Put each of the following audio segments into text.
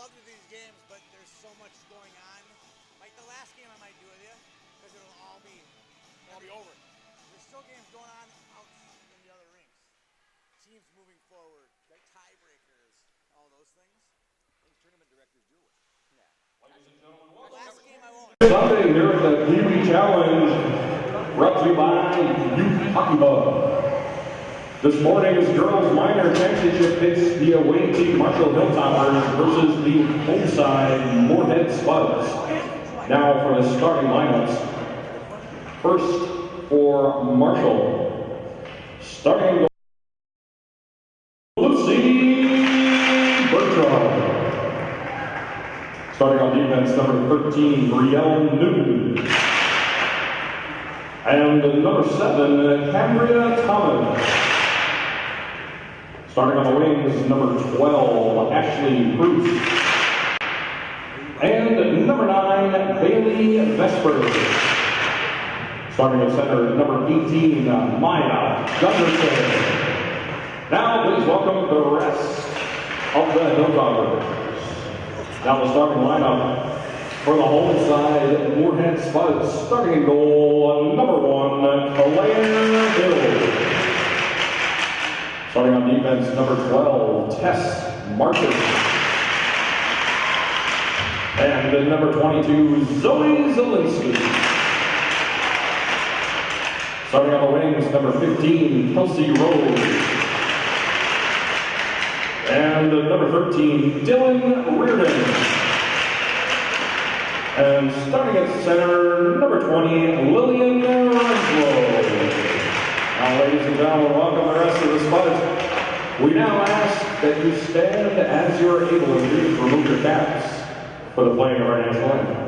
love to do these games, but there's so much going on. Like the last game I might do with you, because it'll all be over. There's still games going on out in the other rinks. Teams moving forward, like tiebreakers, all those things. Things tournament directors deal with. Yeah. Ladies and gentlemen, the last game I won't. Sunday here at the PeeWee Challenge, brought to you by Youth Hockey Hub. This morning's girls minor championship hits the away team Marshall Hilltoppers versus the home side Moorhead Spuds. Now for the starting lineups. First for Marshall, starting Lucy Bertram. Starting on defense, number 13, Brielle Newton. And number 7, Cambria Thomas. Starting on the wings, number 12, Ashley Bruce. And number 9, Bailey Vesper. Starting at center, number 18, Maya Gunderson. Now please welcome the rest of the Hilltoppers. Now the starting lineup for the home side, Moorhead Spuds. Starting in goal, number 1, Claire Hill. Starting on defense, number 12, Tess Martin. And number 22, Zoe Zielinski. Starting on the wings, number 15, Kelsey Rose. And number 13, Dylan Reardon. And starting at center, number 20, Lillian Renslow. Now, ladies and gentlemen, welcome the rest of the Spuds. We now ask that you stand as you are able and please remove your caps for the playing of our national anthem.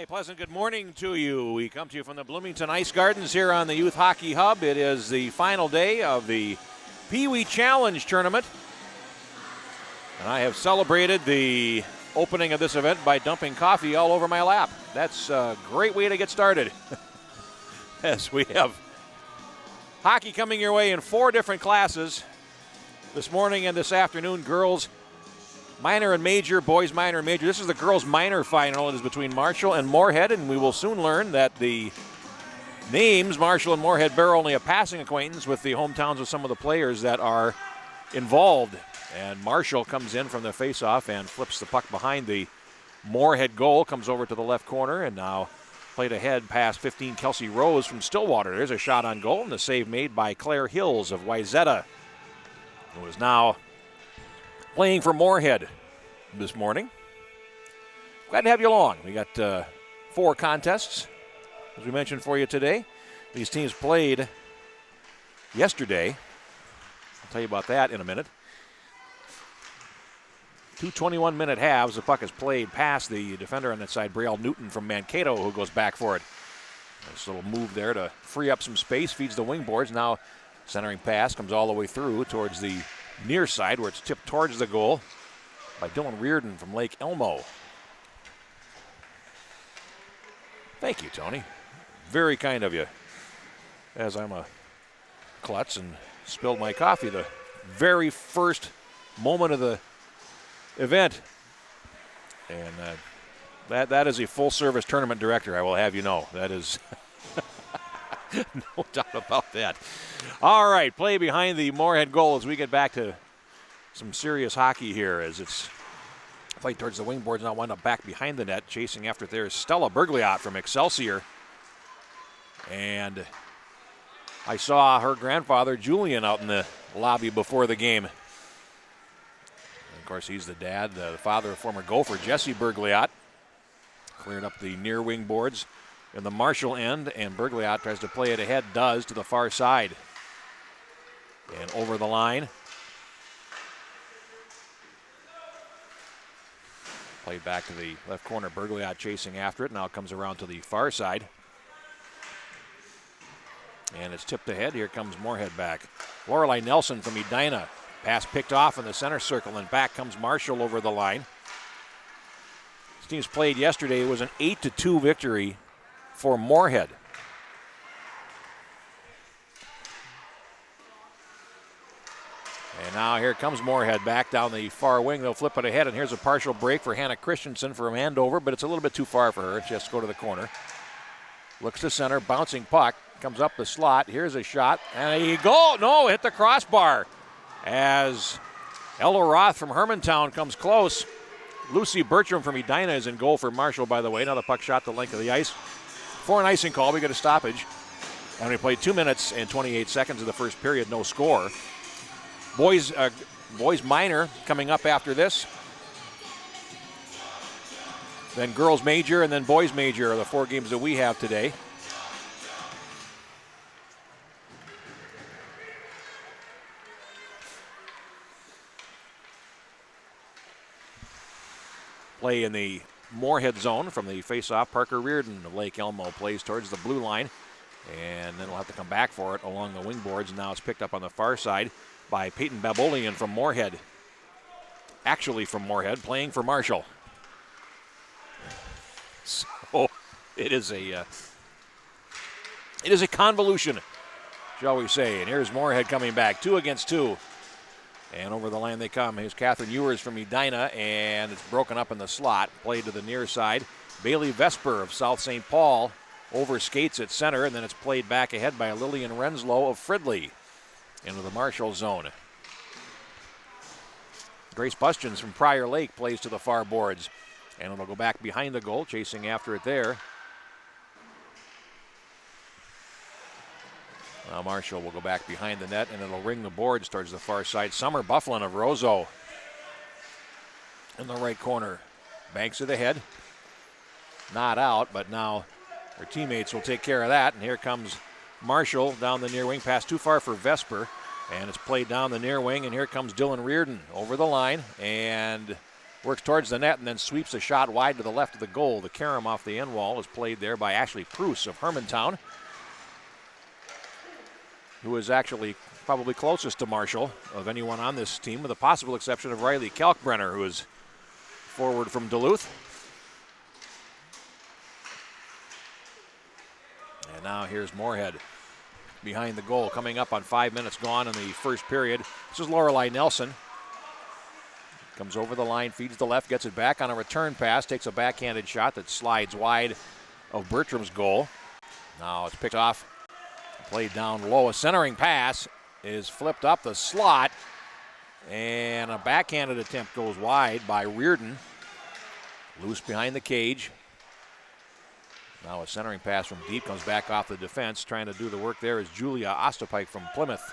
Pleasant good morning to you. We come to you from the Bloomington Ice Gardens here on the Youth Hockey Hub. It is the final day of the PeeWee Challenge tournament. And I have celebrated the opening of this event by dumping coffee all over my lap. That's a great way to get started. As we have hockey coming your way in 4 different classes this morning and this afternoon. Girls minor and major, boys minor and major. This is the girls minor final. It is between Marshall and Moorhead, and we will soon learn that the names Marshall and Moorhead bear only a passing acquaintance with the hometowns of some of the players that are involved. And Marshall comes in from the faceoff and flips the puck behind the Moorhead goal, comes over to the left corner, and now played ahead past 15 Kelsey Rose from Stillwater. There's a shot on goal, and the save made by Claire Hills of Wayzata, who is now playing for Moorhead this morning. Glad to have you along. We got 4 contests, as we mentioned for you today. These teams played yesterday. I'll tell you about that in a minute. 2 21-minute halves. The puck is played past the defender on that side, Brielle Newton from Mankato, who goes back for it. Nice little move there to free up some space, feeds the wing boards. Now centering pass comes all the way through towards the near side where it's tipped towards the goal by Dylan Reardon from Lake Elmo. Thank you, Tony. Very kind of you. As I'm a klutz and spilled my coffee the very first moment of the event. And that is a full-service tournament director, I will have you know. That is no doubt about that. All right, play behind the Moorhead goal as we get back to some serious hockey here as it's played towards the wing boards, now wind up back behind the net. Chasing after there is Stella Bergliot from Excelsior. And I saw her grandfather, Julian, out in the lobby before the game. And of course, he's the dad, the father of former Gopher, Jesse Bergliot. Cleared up the near wing boards in the Marshall end, and Bergliot tries to play it ahead, does, to the far side. And over the line. Played back to the left corner. Bergliot chasing after it. Now it comes around to the far side. And it's tipped ahead. Here comes Moorhead back. Lorelei Nelson from Edina. Pass picked off in the center circle, and back comes Marshall over the line. This team's played yesterday. It was an 8-2 victory for Moorhead. And now here comes Moorhead back down the far wing. They'll flip it ahead, and here's a partial break for Hannah Christensen from Andover, but it's a little bit too far for her. She has to go to the corner. Looks to center, bouncing puck. Comes up the slot. Here's a shot, and a goal. No, hit the crossbar. As Ella Roth from Hermantown comes close. Lucy Bertram from Edina is in goal for Marshall, by the way. Now the puck shot the length of the ice. For an icing call, we get a stoppage. And we played 2 minutes and 28 seconds of the first period, no score. Boys minor coming up after this. Then girls major and then boys major are the 4 games that we have today. Play in the Moorhead zone from the face-off. Parker Reardon of Lake Elmo plays towards the blue line. And then we'll have to come back for it along the wing boards. Now it's picked up on the far side by Peyton Babolian from Moorhead. Actually from Moorhead, playing for Marshall. So it is a convolution, shall we say. And here's Moorhead coming back, 2 against 2. And over the line they come. Here's Catherine Ewers from Edina, and it's broken up in the slot. Played to the near side. Bailey Vesper of South St. Paul over skates at center, and then it's played back ahead by Lillian Renslow of Fridley into the Marshall zone. Grace Bustions from Prior Lake plays to the far boards, and it'll go back behind the goal, chasing after it there. Now Marshall will go back behind the net, and it'll ring the boards towards the far side. Summer Bufflin of Roseau in the right corner. Banks it ahead. Not out, but now her teammates will take care of that. And here comes Marshall down the near wing. Pass too far for Vesper, and it's played down the near wing. And here comes Dylan Reardon over the line and works towards the net and then sweeps a shot wide to the left of the goal. The carom off the end wall is played there by Ashley Pruce of Hermantown, who is actually probably closest to Marshall of anyone on this team, with the possible exception of Riley Kalkbrenner, who is forward from Duluth. And now here's Moorhead behind the goal, coming up on 5 minutes gone in the first period. This is Lorelei Nelson. Comes over the line, feeds the left, gets it back on a return pass, takes a backhanded shot that slides wide of Bertram's goal. Now it's picked off. Played down low. A centering pass is flipped up the slot, and a backhanded attempt goes wide by Reardon. Loose behind the cage. Now a centering pass from deep comes back off the defense. Trying to do the work there is Julia Ostapike from Plymouth.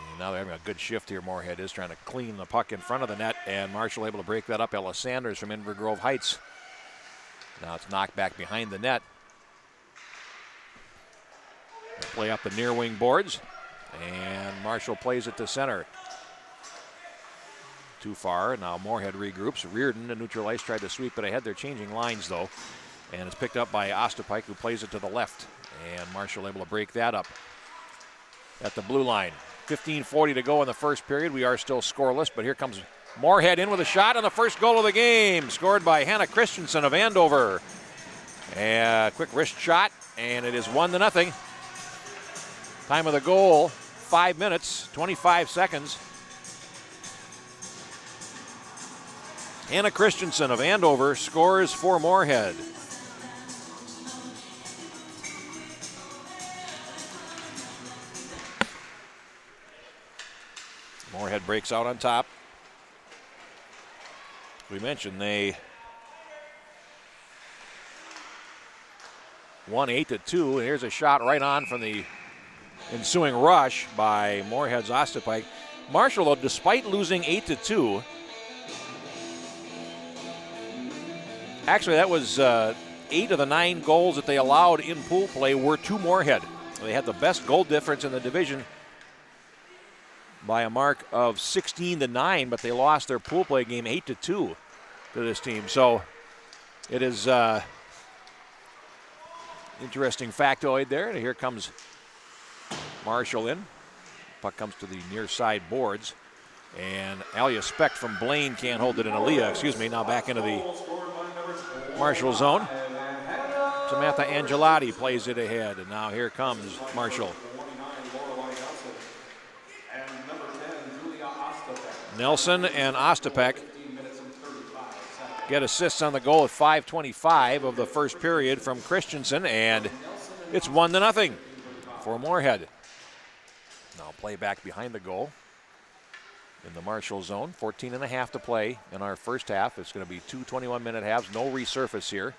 And now they're having a good shift here. Moorhead is trying to clean the puck in front of the net, and Marshall able to break that up. Ella Sanders from Inver Grove Heights. Now it's knocked back behind the net. They play up the near wing boards, and Marshall plays it to center. Too far. Now Moorhead regroups. Reardon, the neutral ice, tried to sweep it ahead. They're changing lines, though. And it's picked up by Ostapike, who plays it to the left. And Marshall able to break that up at the blue line. 15:40 to go in the first period. We are still scoreless, but here comes Moorhead in with a shot on the first goal of the game, scored by Hannah Christensen of Andover. A quick wrist shot, and it is 1-0. Time of the goal, 5 minutes, 25 seconds. Hannah Christensen of Andover scores for Moorhead. Moorhead breaks out on top. We mentioned they won 8-2. Here's a shot right on from the ensuing rush by Moorhead's Ostapike. Marshall, though, despite losing 8-2, actually that was 8 of the 9 goals that they allowed in pool play were to Moorhead. They had the best goal difference in the division by a mark of 16-9, but they lost their pool play game 8-2 to this team. So it is interesting factoid there. And here comes Marshall in. Puck comes to the near side boards. And Alia Specht from Blaine can't hold it in. Aaliyah, now back into the Marshall zone. Samantha Angelotti plays it ahead. And now here comes Marshall. Nelson and Ostapek get assists on the goal at 5:25 of the first period from Christensen, and it's 1-0 for Moorhead. Now play back behind the goal in the Marshall zone. 14.5 to play in our first half. It's going to be 2 21-minute halves. No resurface here.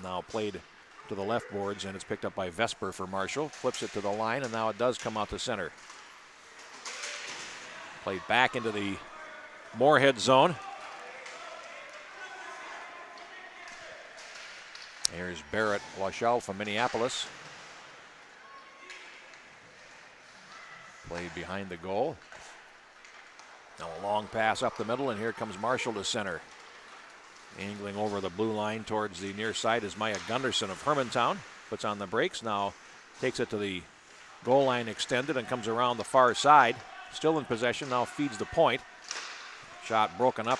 Now played to the left boards, and it's picked up by Vesper for Marshall. Flips it to the line, and now it does come out to center. Played back into the Moorhead zone. Here's Barrett Wachel from Minneapolis. Played behind the goal. Now a long pass up the middle, and here comes Marshall to center. Angling over the blue line towards the near side is Maya Gunderson of Hermantown. Puts on the brakes, now takes it to the goal line extended and comes around the far side. Still in possession, now feeds the point. Shot broken up.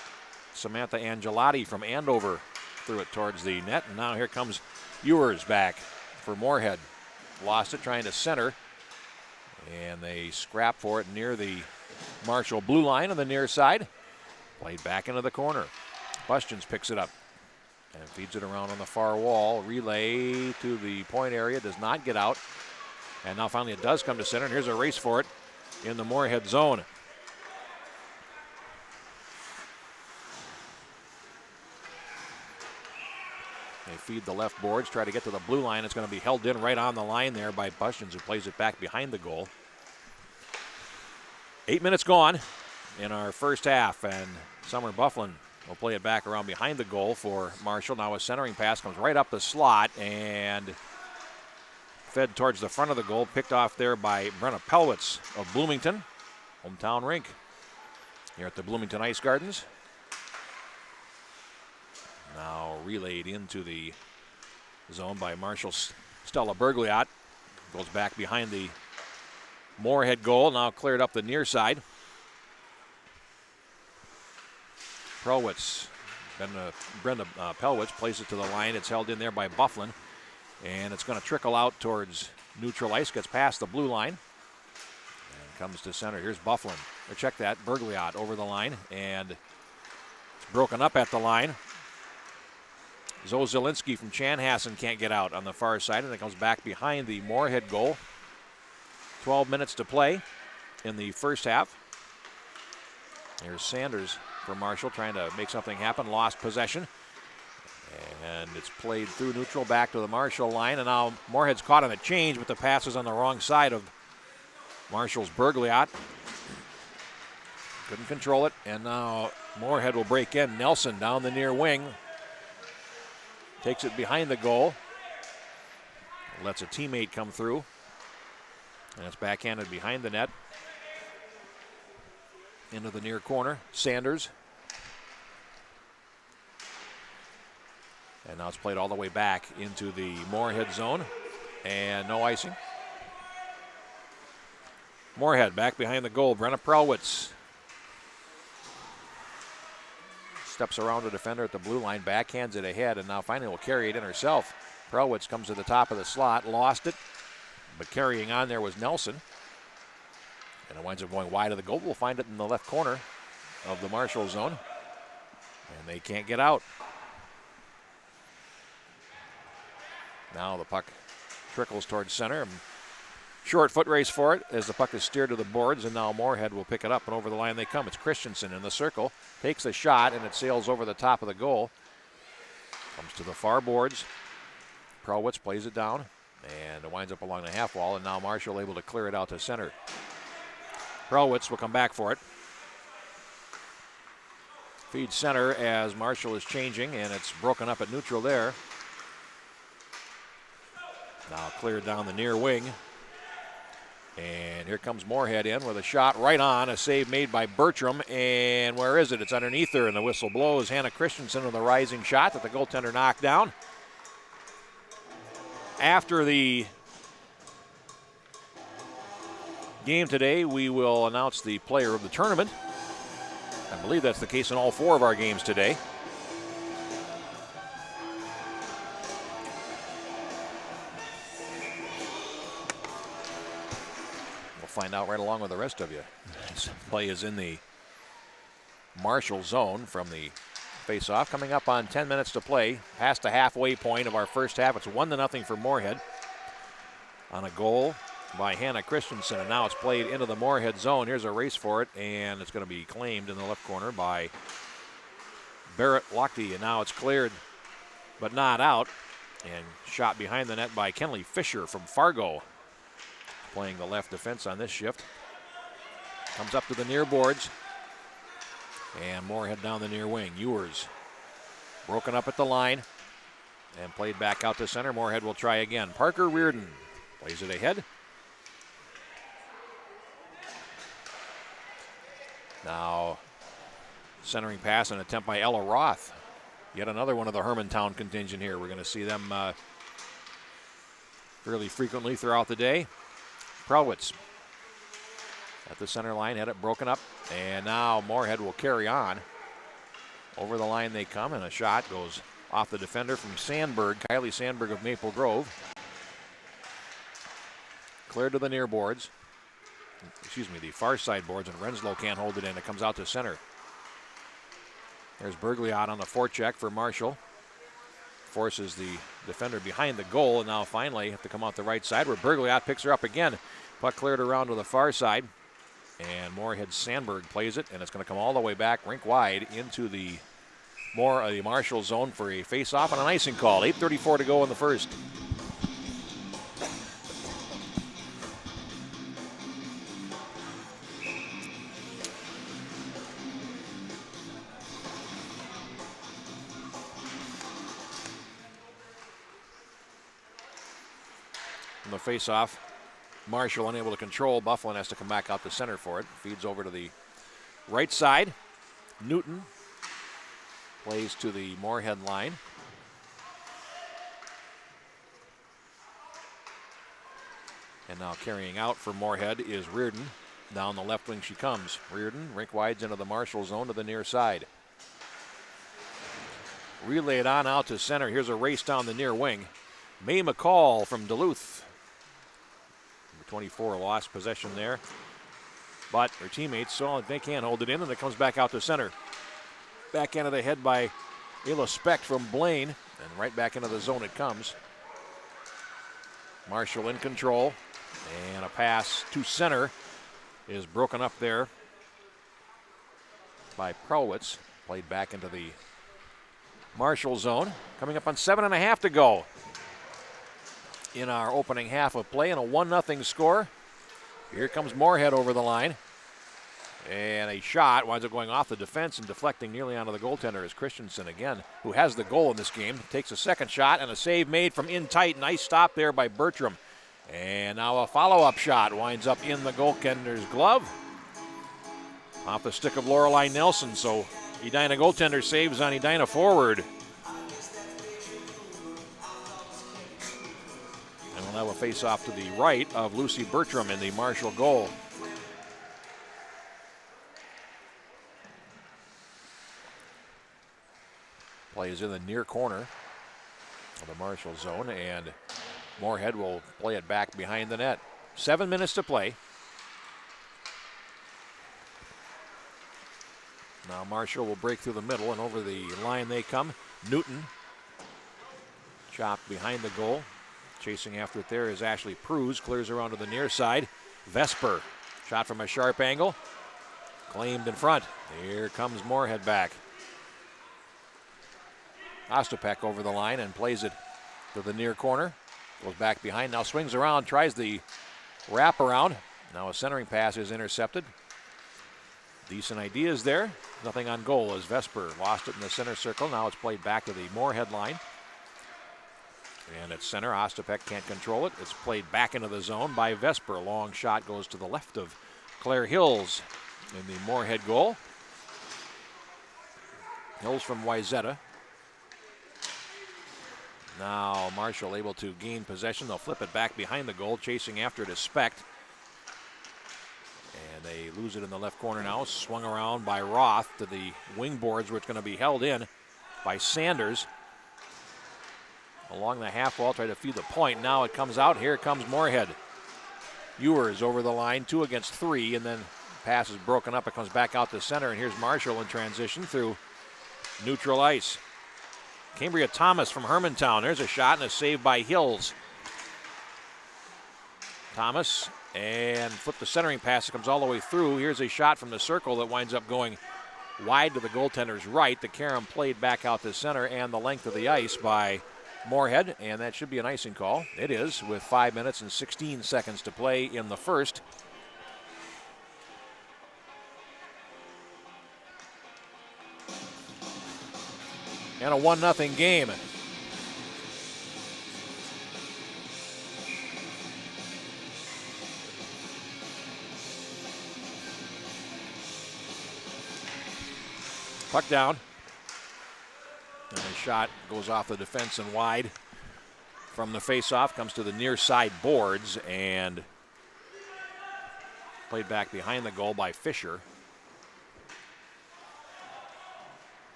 Samantha Angelotti from Andover threw it towards the net, and now here comes Ewers back for Moorhead. Lost it trying to center, and they scrap for it near the Marshall blue line on the near side. Played back into the corner. Bustions picks it up and feeds it around on the far wall. Relay to the point area, does not get out. And now finally it does come to center, and here's a race for it in the Moorhead zone. They feed the left boards, try to get to the blue line. It's going to be held in right on the line there by Bustions, who plays it back behind the goal. 8 minutes gone in our first half, and Summer Bufflin will play it back around behind the goal for Marshall. Now a centering pass comes right up the slot and fed towards the front of the goal, picked off there by Brenna Pelwitz of Bloomington, hometown rink here at the Bloomington Ice Gardens. Now relayed into the zone by Marshall's Stella Bergliot. Goes back behind the Moorhead goal, now cleared up the near side. Pelwitz, Brenda Pelwitz plays it to the line. It's held in there by Bufflin, and it's going to trickle out towards neutral ice, gets past the blue line, and comes to center. Here's Bufflin. Check that, Bergliot over the line, and it's broken up at the line. Zoe Zielinski from Chanhassen can't get out on the far side, and it comes back behind the Moorhead goal. 12 minutes to play in the first half. Here's Sanders for Marshall trying to make something happen. Lost possession. And it's played through neutral back to the Marshall line. And now Moorhead's caught on the change, but the pass is on the wrong side of Marshall's Bergliot. Couldn't control it. And now Moorhead will break in. Nelson down the near wing. Takes it behind the goal. Lets a teammate come through. And it's backhanded behind the net. Into the near corner. Sanders. And now it's played all the way back into the Moorhead zone. And no icing. Moorhead back behind the goal. Brenna Prowitz steps around the defender at the blue line, backhands it ahead, and now finally will carry it in herself. Prowitz comes to the top of the slot, lost it, but carrying on there was Nelson. And it winds up going wide of the goal. We'll find it in the left corner of the Marshall zone. And they can't get out. Now the puck trickles towards center. Short foot race for it as the puck is steered to the boards, and now Moorhead will pick it up, and over the line they come. It's Christensen in the circle, takes the shot, and it sails over the top of the goal. Comes to the far boards. Prowitz plays it down, and it winds up along the half wall, and now Marshall able to clear it out to center. Prowitz will come back for it. Feed center as Marshall is changing, and it's broken up at neutral there. Now cleared down the near wing. And here comes Moorhead in with a shot right on, a save made by Bertram, and where is it? It's underneath her, and the whistle blows. Hannah Christensen with a rising shot that the goaltender knocked down. After the game today, we will announce the player of the tournament. I believe that's the case in all 4 of our games today. Find out right along with the rest of you. This play is in the Marshall zone from the face-off. Coming up on 10 minutes to play, past the halfway point of our first half. It's 1-0 for Moorhead on a goal by Hannah Christensen, and now it's played into the Moorhead zone. Here's a race for it, and it's going to be claimed in the left corner by Barrett Lochte, and now it's cleared but not out, and shot behind the net by Kenley Fisher from Fargo. Playing the left defense on this shift. Comes up to the near boards. And Moorhead down the near wing. Ewers broken up at the line. And played back out to center. Moorhead will try again. Parker Reardon plays it ahead. Now centering pass and attempt by Ella Roth. Yet another one of the Hermantown contingent here. We're going to see them fairly frequently throughout the day. Prowitz at the center line, had it broken up, and now Moorhead will carry on. Over the line they come, and a shot goes off the defender from Sandberg, Kylie Sandberg of Maple Grove. Cleared to the near boards, the far side boards, and Renslow can't hold it in. It comes out to center. There's Bergliot on the forecheck for Marshall. Forces the defender behind the goal, and now finally have to come out the right side where Bergliot picks her up again. Puck cleared around to the far side, and Moorhead Sandberg plays it, and it's going to come all the way back rink wide into the Marshall zone for a face-off and an icing call. 8:34 to go in the first. On the face-off, Marshall unable to control. Bufflin has to come back out to center for it. Feeds over to the right side. Newton plays to the Moorhead line. And now carrying out for Moorhead is Reardon. Down the left wing she comes. Reardon rink wides into the Marshall zone to the near side. Relayed on out to center. Here's a race down the near wing. Mae McCall from Duluth. 24 lost possession there, but her teammates, so they can't hold it in, and it comes back out to center. Back into the head by Ayla Specht from Blaine, and right back into the zone it comes. Marshall in control, and a pass to center is broken up there by Prowitz. Played back into the Marshall zone. Coming up on 7.5 to go in our opening half of play, and a 1-0 score. Here comes Moorhead over the line. And a shot winds up going off the defense and deflecting nearly onto the goaltender is Christensen again, who has the goal in this game. Takes a second shot, and a save made from in tight. Nice stop there by Bertram. And now a follow-up shot winds up in the goaltender's glove. Off the stick of Lorelei Nelson, so Edina goaltender saves on Edina forward. And we'll have a face-off to the right of Lucy Bertram in the Marshall goal. Plays in the near corner of the Marshall zone, and Moorhead will play it back behind the net. 7 minutes to play. Now Marshall will break through the middle, and over the line they come. Newton chopped behind the goal. Chasing after it there is Ashley Pruse. Clears around to the near side. Vesper, shot from a sharp angle. Claimed in front. Here comes Moorhead back. Ostapek over the line and plays it to the near corner. Goes back behind, now swings around, tries the wraparound. Now a centering pass is intercepted. Decent ideas there. Nothing on goal as Vesper lost it in the center circle. Now it's played back to the Moorhead line. And at center, Ostapek can't control it. It's played back into the zone by Vesper. A long shot goes to the left of Claire Hills in the Moorhead goal. Hills from Wyzetta. Now Marshall able to gain possession. They'll flip it back behind the goal. Chasing after it is Specht. And they lose it in the left corner now. Swung around by Roth to the wing boards, where it's going to be held in by Sanders. Along the half wall, try to feed the point. Now it comes out. Here comes Moorhead. Ewers over the line, 2 against 3, and then pass is broken up. It comes back out to center, and here's Marshall in transition through neutral ice. Cambria Thomas from Hermantown. There's a shot and a save by Hills. Thomas, and flip the centering pass. It comes all the way through. Here's a shot from the circle that winds up going wide to the goaltender's right. The carom played back out to center and the length of the ice by Moorhead, and that should be an icing call. It is, with 5 minutes and 16 seconds to play in the first. And a 1-0 game. Puck down. And the shot goes off the defense and wide. From the faceoff, comes to the near side boards and played back behind the goal by Fisher.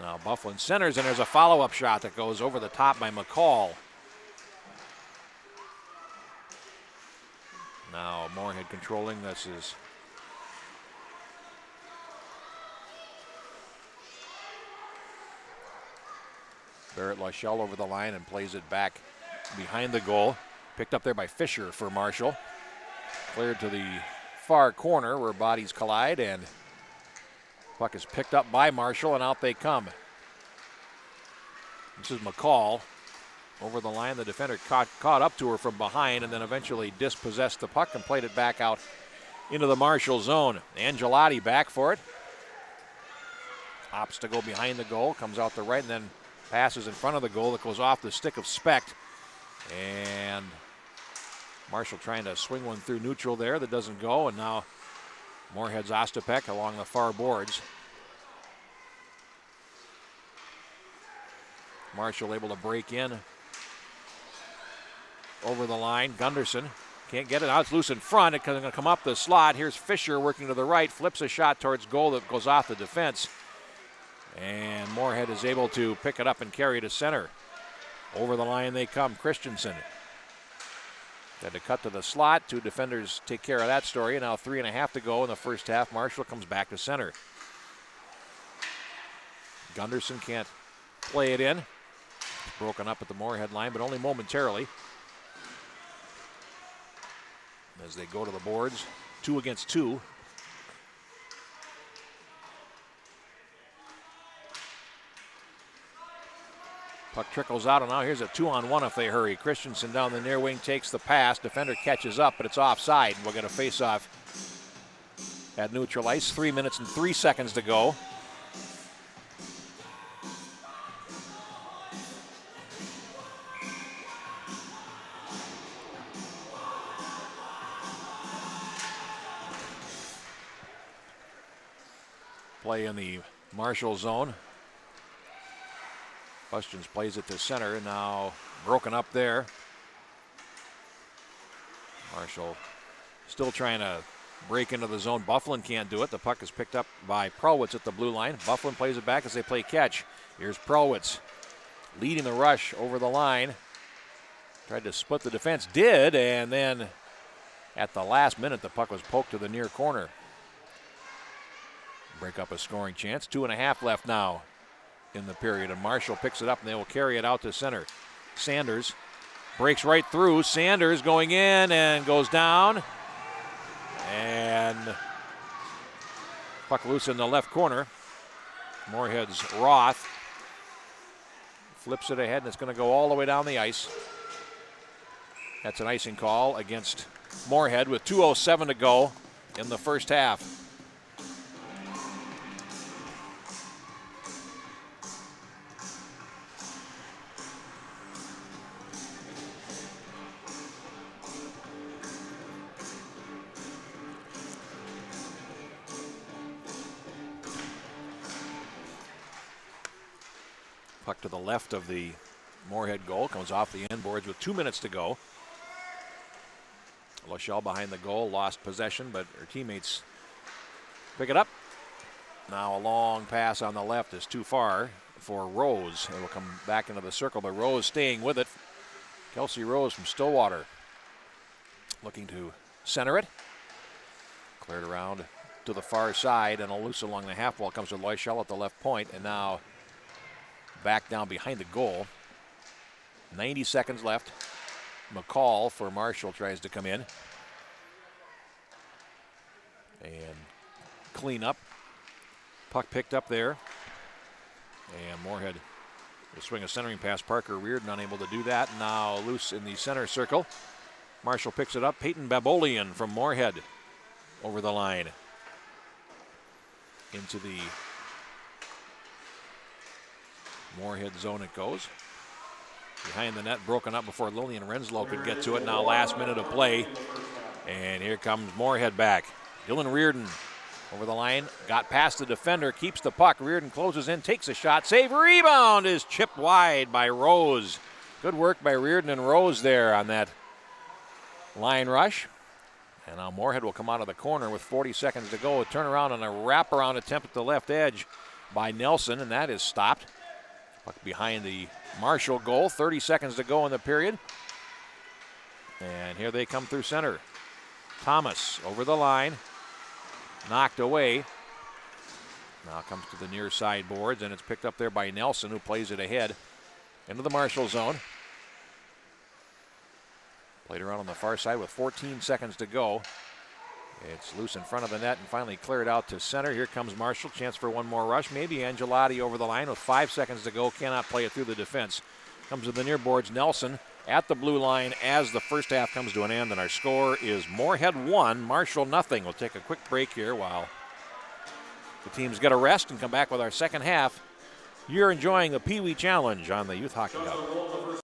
Now Bufflin centers, and there's a follow-up shot that goes over the top by McCall. Now Moorhead controlling. This is Barrett Lachelle over the line and plays it back behind the goal. Picked up there by Fisher for Marshall. Cleared to the far corner where bodies collide, and puck is picked up by Marshall, and out they come. This is McCall over the line. The defender caught up to her from behind and then eventually dispossessed the puck and played it back out into the Marshall zone. Angelotti back for it. Opts to go behind the goal, comes out the right, and then passes in front of the goal that goes off the stick of Specht. And Marshall trying to swing one through neutral there that doesn't go, and now Moorhead's Ostapek along the far boards. Marshall able to break in over the line. Gunderson can't get it out. It's loose in front. It's going to come up the slot. Here's Fisher working to the right. Flips a shot towards goal that goes off the defense. And Moorhead is able to pick it up and carry to center. Over the line they come. Christensen had to cut to the slot. 2 defenders take care of that story. Now 3.5 to go in the first half. Marshall comes back to center. Gunderson can't play it in. It's broken up at the Moorhead line, but only momentarily. As they go to the boards, 2 against 2. Puck trickles out, and now here's a 2-on-1 if they hurry. Christensen down the near wing takes the pass. Defender catches up, but it's offside. We'll get a face-off at neutral ice. 3 minutes and 3 seconds to go. Play in the Marshall zone. Questions plays it to center, now broken up there. Marshall still trying to break into the zone. Bufflin can't do it. The puck is picked up by Prowitz at the blue line. Bufflin plays it back as they play catch. Here's Prowitz leading the rush over the line. Tried to split the defense, did, and then at the last minute the puck was poked to the near corner. Break up a scoring chance. 2.5 left now in the period, and Marshall picks it up and they will carry it out to center. Sanders breaks right through. Sanders going in and goes down. And puck loose in the left corner. Moorhead's Roth flips it ahead, and it's going to go all the way down the ice. That's an icing call against Moorhead with 2:07 to go in the first half. Puck to the left of the Moorhead goal, comes off the end boards with 2 minutes to go. Lachelle behind the goal, lost possession, but her teammates pick it up. Now a long pass on the left is too far for Rose. It will come back into the circle, but Rose staying with it. Kelsey Rose from Stillwater looking to center it. Cleared around to the far side, and a loose along the half wall comes to Lachelle at the left point, and now back down behind the goal. 90 seconds left. McCall for Marshall tries to come in and clean up. Puck picked up there. And Moorhead will swing a centering pass. Parker Reardon unable to do that. Now loose in the center circle. Marshall picks it up. Peyton Babolian from Moorhead over the line. Into the Moorhead zone it goes. Behind the net, broken up before Lillian Renslow could get to it. Now last minute of play. And here comes Moorhead back. Dylan Reardon over the line. Got past the defender, keeps the puck. Reardon closes in, takes a shot. Save, rebound is chipped wide by Rose. Good work by Reardon and Rose there on that line rush. And now Moorhead will come out of the corner with 40 seconds to go. A turnaround and a wraparound attempt at the left edge by Nelson, and that is stopped. Puck behind the Marshall goal. 30 seconds to go in the period. And here they come through center. Thomas over the line. Knocked away. Now comes to the near side boards, and it's picked up there by Nelson, who plays it ahead into the Marshall zone. Played around on the far side with 14 seconds to go. It's loose in front of the net and finally cleared out to center. Here comes Marshall. Chance for one more rush. Maybe Angelotti over the line with 5 seconds to go. Cannot play it through the defense. Comes to the near boards. Nelson at the blue line as the first half comes to an end. And our score is Moorhead 1, Marshall nothing. We'll take a quick break here while the teams get a rest and come back with our second half. You're enjoying the PeeWee Challenge on the Youth Hockey Hub.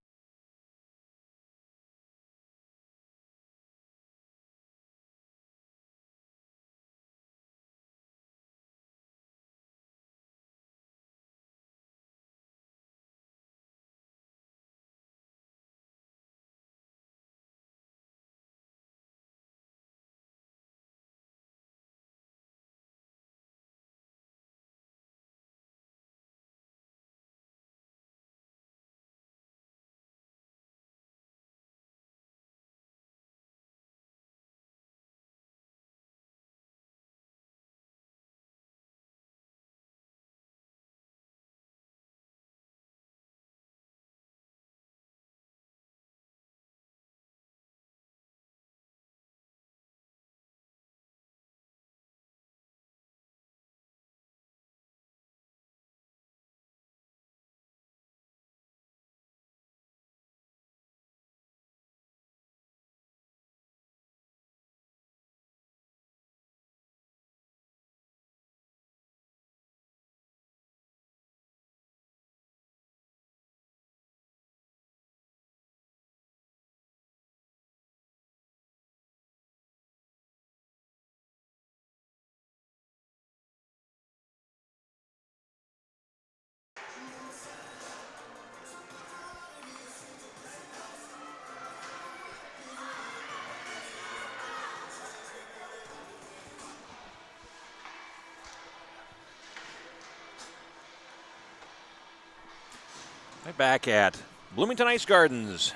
Right back at Bloomington Ice Gardens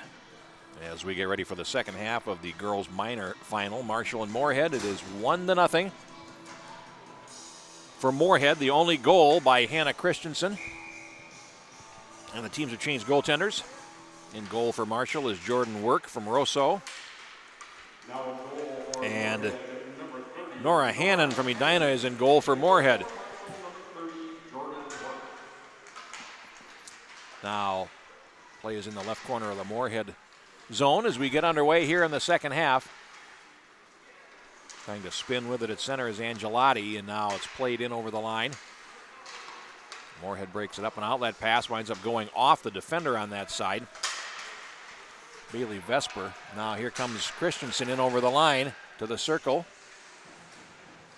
as we get ready for the second half of the girls minor final. Marshall and Moorhead. It is 1-0 for Moorhead. The only goal by Hannah Christensen. And the teams have changed goaltenders. In goal for Marshall is Jordan Work from Rosso. And Nora Hannon from Edina is in goal for Moorhead. Now, play is in the left corner of the Moorhead zone as we get underway here in the second half. Trying to spin with it at center is Angelotti, and now it's played in over the line. Moorhead breaks it up. An outlet pass winds up going off the defender on that side. Bailey Vesper. Now here comes Christensen in over the line to the circle.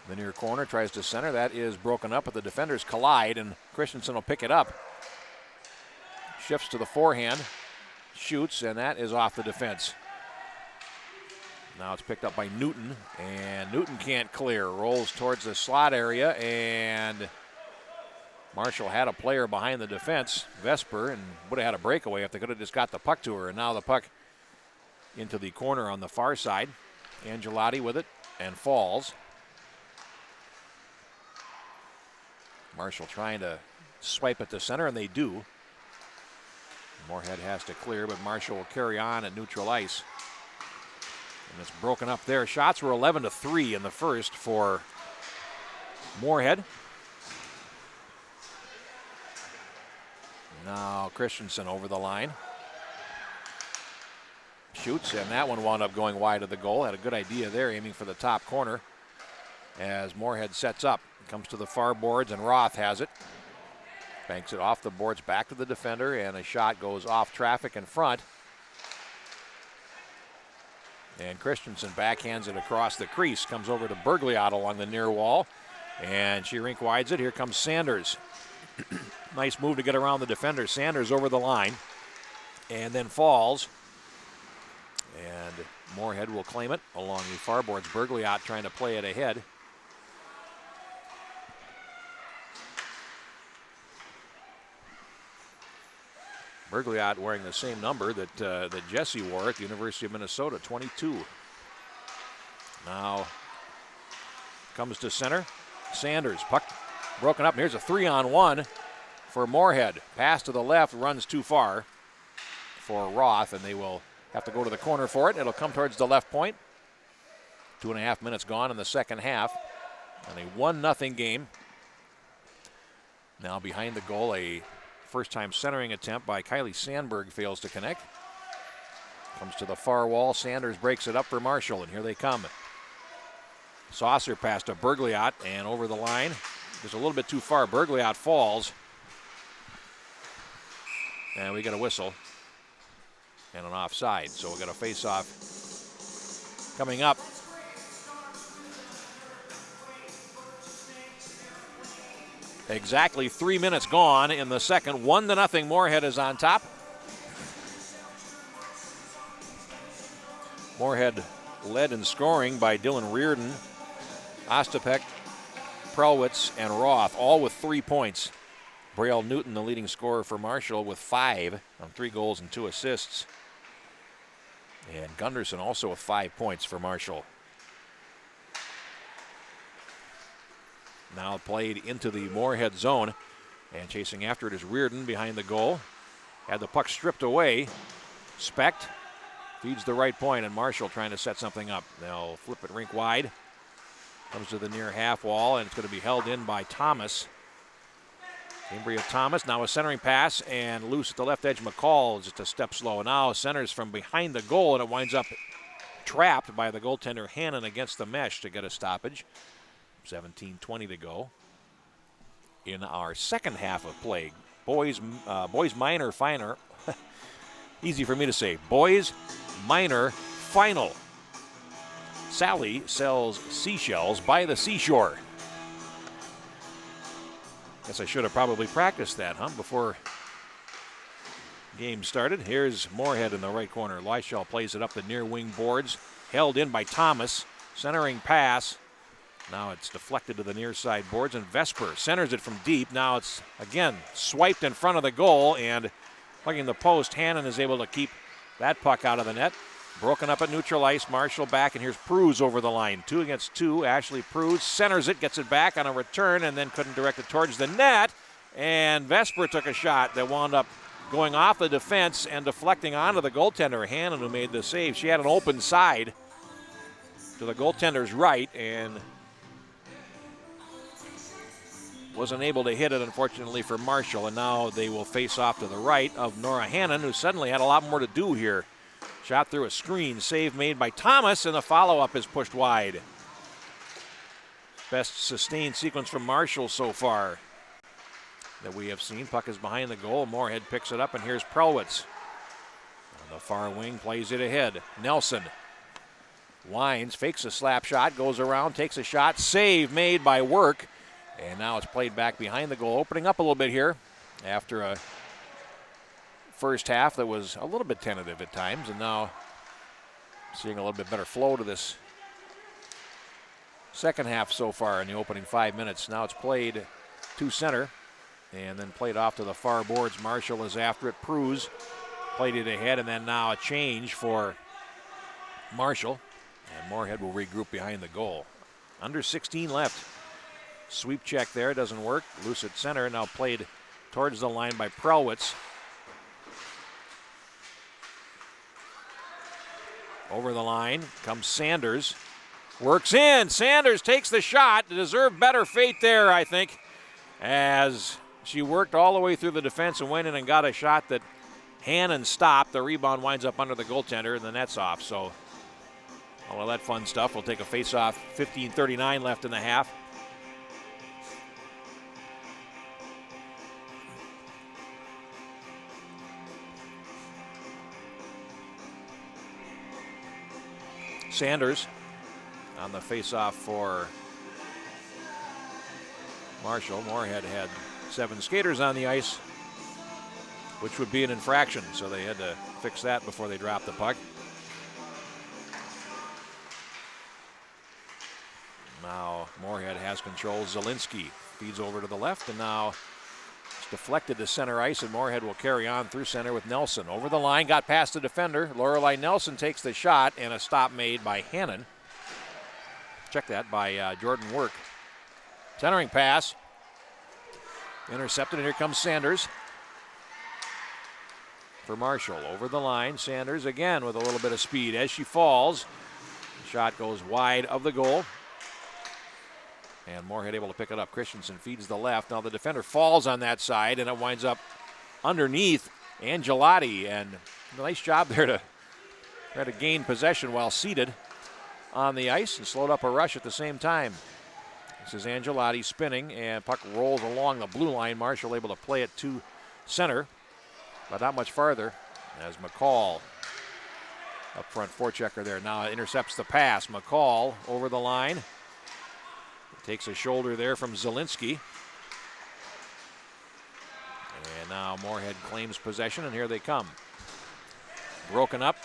The near corner tries to center. That is broken up, but the defenders collide, and Christensen will pick it up. Shifts to the forehand, shoots, and that is off the defense. Now it's picked up by Newton, and Newton can't clear. Rolls towards the slot area, and Marshall had a player behind the defense, Vesper, and would have had a breakaway if they could have just got the puck to her. And now the puck into the corner on the far side. Angelotti with it, and falls. Marshall trying to swipe it to center, and they do. Moorhead has to clear, but Marshall will carry on at neutral ice. And it's broken up there. Shots were 11-3 in the first for Moorhead. Now Christensen over the line. Shoots, and that one wound up going wide of the goal. Had a good idea there, aiming for the top corner as Moorhead sets up. Comes to the far boards, and Roth has it. Banks it off the boards back to the defender, and a shot goes off traffic in front. And Christensen backhands it across the crease. Comes over to Bergliot along the near wall, and she rink wides it. Here comes Sanders. Nice move to get around the defender. Sanders over the line, and then falls. And Moorhead will claim it along the far boards. Bergliot trying to play it ahead. Bergliot wearing the same number that Jesse wore at the University of Minnesota, 22. Now comes to center. Sanders, puck broken up. Here's a 3-on-1 for Moorhead. Pass to the left, runs too far for Roth, and they will have to go to the corner for it. It'll come towards the left point. 2.5 minutes gone in the second half. And a 1-0 game. Now behind the goal, a first-time centering attempt by Kylie Sandberg fails to connect. Comes to the far wall. Sanders breaks it up for Marshall, and here they come. Saucer pass to Bergliot, and over the line. Just a little bit too far. Bergliot falls. And we get a whistle. And an offside, so we'll get a face-off coming up. Exactly 3 minutes gone in the second. 1-0. Moorhead is on top. Moorhead led in scoring by Dylan Reardon, Ostapek, Prelwitz, and Roth, all with 3 points. Braille Newton, the leading scorer for Marshall, with 5 on 3 goals and 2 assists. And Gunderson also with 5 points for Marshall. Now played into the Moorhead zone, and chasing after it is Reardon behind the goal. Had the puck stripped away. Specht feeds the right point, and Marshall trying to set something up. They'll flip it rink wide. Comes to the near half wall, and it's going to be held in by Thomas. Cambria Thomas, now a centering pass, and loose at the left edge. McCall just a step slow. Now centers from behind the goal, and it winds up trapped by the goaltender Hannon against the mesh to get a stoppage. 17:20 to go in our second half of play. Boys minor final. Easy for me to say. Boys minor final. Sally sells seashells by the seashore. Guess I should have probably practiced that, before game started. Here's Moorhead in the right corner. Leischel plays it up the near wing boards. Held in by Thomas. Centering pass. Now it's deflected to the near side boards, and Vesper centers it from deep. Now it's, again, swiped in front of the goal, and hugging the post. Hannon is able to keep that puck out of the net. Broken up at neutral ice. Marshall back, and here's Pruz over the line. 2 against 2. Ashley Pruz centers it, gets it back on a return, and then couldn't direct it towards the net. And Vesper took a shot that wound up going off the defense and deflecting onto the goaltender, Hannon, who made the save. She had an open side to the goaltender's right and wasn't able to hit it, unfortunately, for Marshall. And now they will face off to the right of Nora Hannon, who suddenly had a lot more to do here. Shot through a screen, save made by Thomas, and the follow-up is pushed wide. Best sustained sequence from Marshall so far that we have seen. Puck is behind the goal. Moorhead picks it up, and here's Prelwitz. On the far wing, plays it ahead. Nelson winds, fakes a slap shot, goes around, takes a shot. Save made by Work, and now it's played back behind the goal. Opening up a little bit here after a first half that was a little bit tentative at times, and now seeing a little bit better flow to this second half so far in the opening 5 minutes. Now it's played to center and then played off to the far boards. Marshall is after it. Pruz played it ahead, and then now a change for Marshall. And Moorhead will regroup behind the goal. Under 16 left. Sweep check there, doesn't work. Loose at center, now played towards the line by Prelwitz. Over the line comes Sanders. Works in. Sanders takes the shot. Deserved better fate there, I think, as she worked all the way through the defense and went in and got a shot that Hannon stopped. The rebound winds up under the goaltender, and the net's off. So all of that fun stuff. We'll take a face-off. 15:39 left in the half. Sanders on the face-off for Marshall. Moorhead had 7 skaters on the ice, which would be an infraction, so they had to fix that before they dropped the puck. Now Moorhead has control. Zielinski feeds over to the left, and now it's deflected to center ice, and Moorhead will carry on through center with Nelson. Over the line, got past the defender. Lorelei Nelson takes the shot, and a stop made by Hannon. Check that by Jordan Work. Centering pass. Intercepted, and here comes Sanders for Marshall. Over the line, Sanders again with a little bit of speed. As she falls, the shot goes wide of the goal. And Moorhead able to pick it up. Christensen feeds the left. Now the defender falls on that side, and it winds up underneath Angelotti. And nice job there to try to gain possession while seated on the ice and slowed up a rush at the same time. This is Angelotti spinning, and puck rolls along the blue line. Marshall able to play it to center, but not much farther, as McCall up front forechecker there. Now intercepts the pass. McCall over the line. Takes a shoulder there from Zielinski. And now Moorhead claims possession, and here they come. Broken up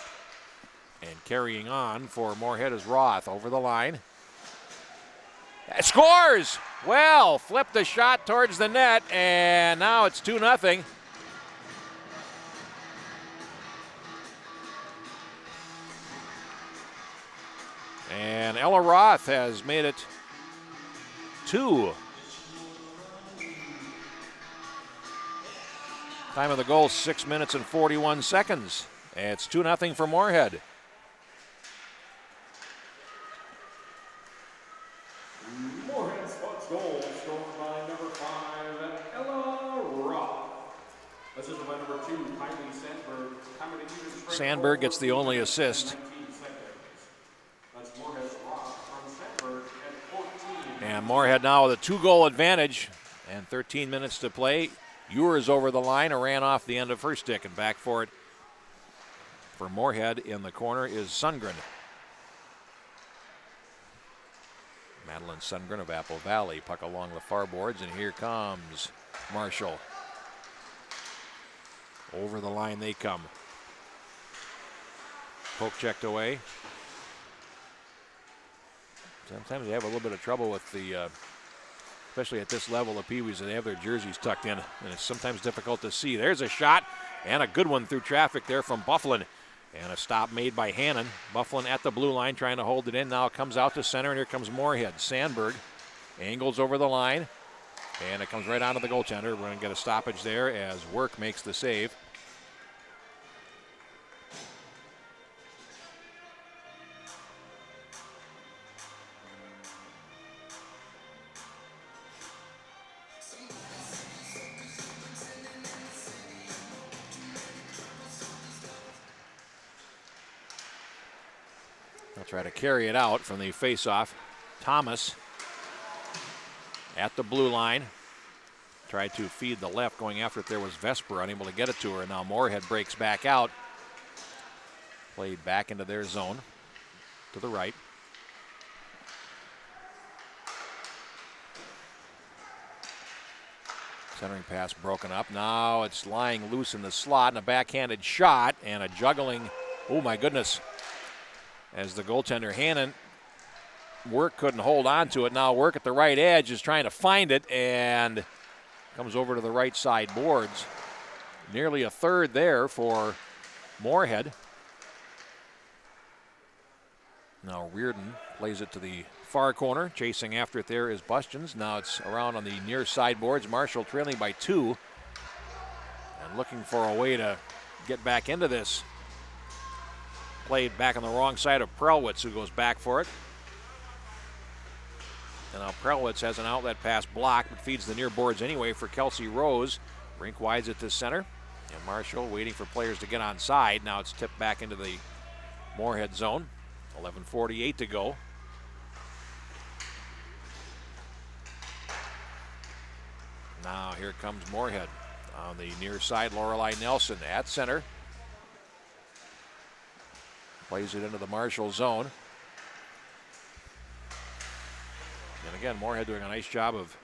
and carrying on for Moorhead is Roth over the line. Scores! Well, flipped the shot towards the net, and now it's 2-0. And Ella Roth has made it 2. Time of the goal, 6 minutes and 41 seconds. It's 2-0 for Moorhead. Moorhead's first goal scored by number 5, Ella Roth. Assisted by number 2, Kylie Sandberg. Sandberg gets the only assist. That's Moorhead's Roth from Sandberg at 14. And Moorhead now with a 2-goal advantage and 13 minutes to play. Ewers over the line, ran off the end of her stick, and back for it for Moorhead in the corner is Sundgren. Madeline Sundgren of Apple Valley. Puck along the far boards, and here comes Marshall. Over the line they come. Poke checked away. Sometimes they have a little bit of trouble with the, especially at this level of PeeWees, they have their jerseys tucked in, and it's sometimes difficult to see. There's a shot, And a good one through traffic there from Bufflin. And a stop made by Hannon. Bufflin at the blue line trying to hold it in. Now it comes out to center, and here comes Moorhead. Sandberg angles over the line, and it comes right onto the goaltender. We're going to get a stoppage there as Work makes the save. They'll try to carry it out from the faceoff. Thomas at the blue line. Tried to feed the left, going after it. There was Vesper, unable to get it to her. And now Moorhead breaks back out. Played back into their zone to the right. Centering pass broken up. Now it's lying loose in the slot, and a backhanded shot and a juggling. Oh my goodness. As the goaltender Hannon, Work couldn't hold on to it. Now Work at the right edge is trying to find it and comes over to the right side boards. Nearly a third there for Moorhead. Now Reardon plays it to the far corner. Chasing after it there is Bustins. Now it's around on the near side boards. Marshall trailing by 2 and looking for a way to get back into this. Played back on the wrong side of Prelwitz, who goes back for it. And now Prelwitz has an outlet pass blocked, but feeds the near boards anyway for Kelsey Rose. Rink wides it to center. And Marshall waiting for players to get on side. Now it's tipped back into the Moorhead zone. 11:48 to go. Now here comes Moorhead on the near side. Lorelei Nelson at center. Plays it into the Marshall zone. And again, Moorhead doing a nice job of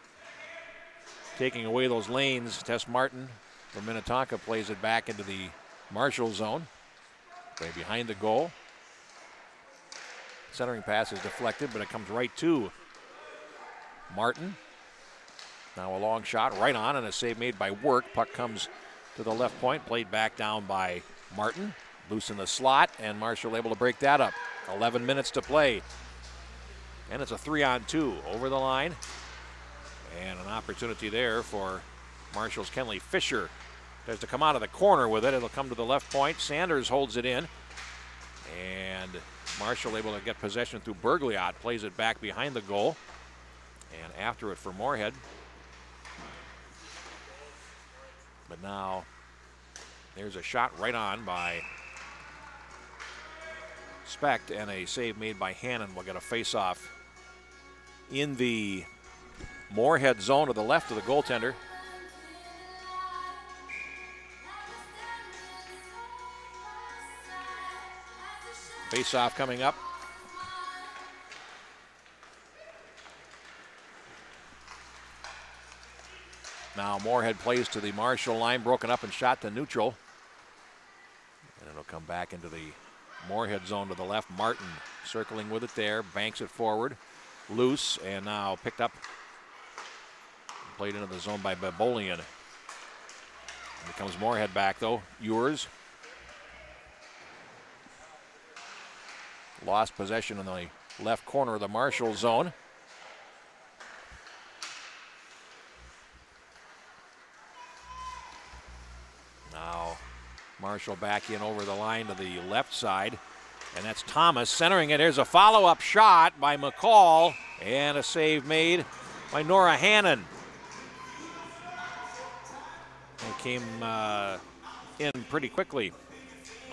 taking away those lanes. Tess Martin from Minnetonka plays it back into the Marshall zone. Play behind the goal. Centering pass is deflected, but it comes right to Martin. Now a long shot right on, and a save made by Work. Puck comes to the left point, played back down by Martin. Loose in the slot, and Marshall able to break that up. 11 minutes to play. And it's a 3-on-2 over the line. And an opportunity there for Marshall's Kenley Fisher. Tries to come out of the corner with it. It'll come to the left point. Sanders holds it in. And Marshall able to get possession through Bergliot. Plays it back behind the goal. And after it for Moorhead. But now there's a shot right on by Specht, and a save made by Hannon. Will get a face-off in the Moorhead zone to the left of the goaltender. Face-off coming up. Now Moorhead plays to the Marshall line, broken up and shot to neutral. And it'll come back into the Moorhead zone to the left. Martin circling with it there, banks it forward. Loose, and now picked up. Played into the zone by Babolian. Here comes Moorhead back though. Ewers. Lost possession in the left corner of the Marshall zone. Now Marshall back in over the line to the left side. And that's Thomas centering it. Here's a follow-up shot by McCall. And a save made by Nora Hannon. It came in pretty quickly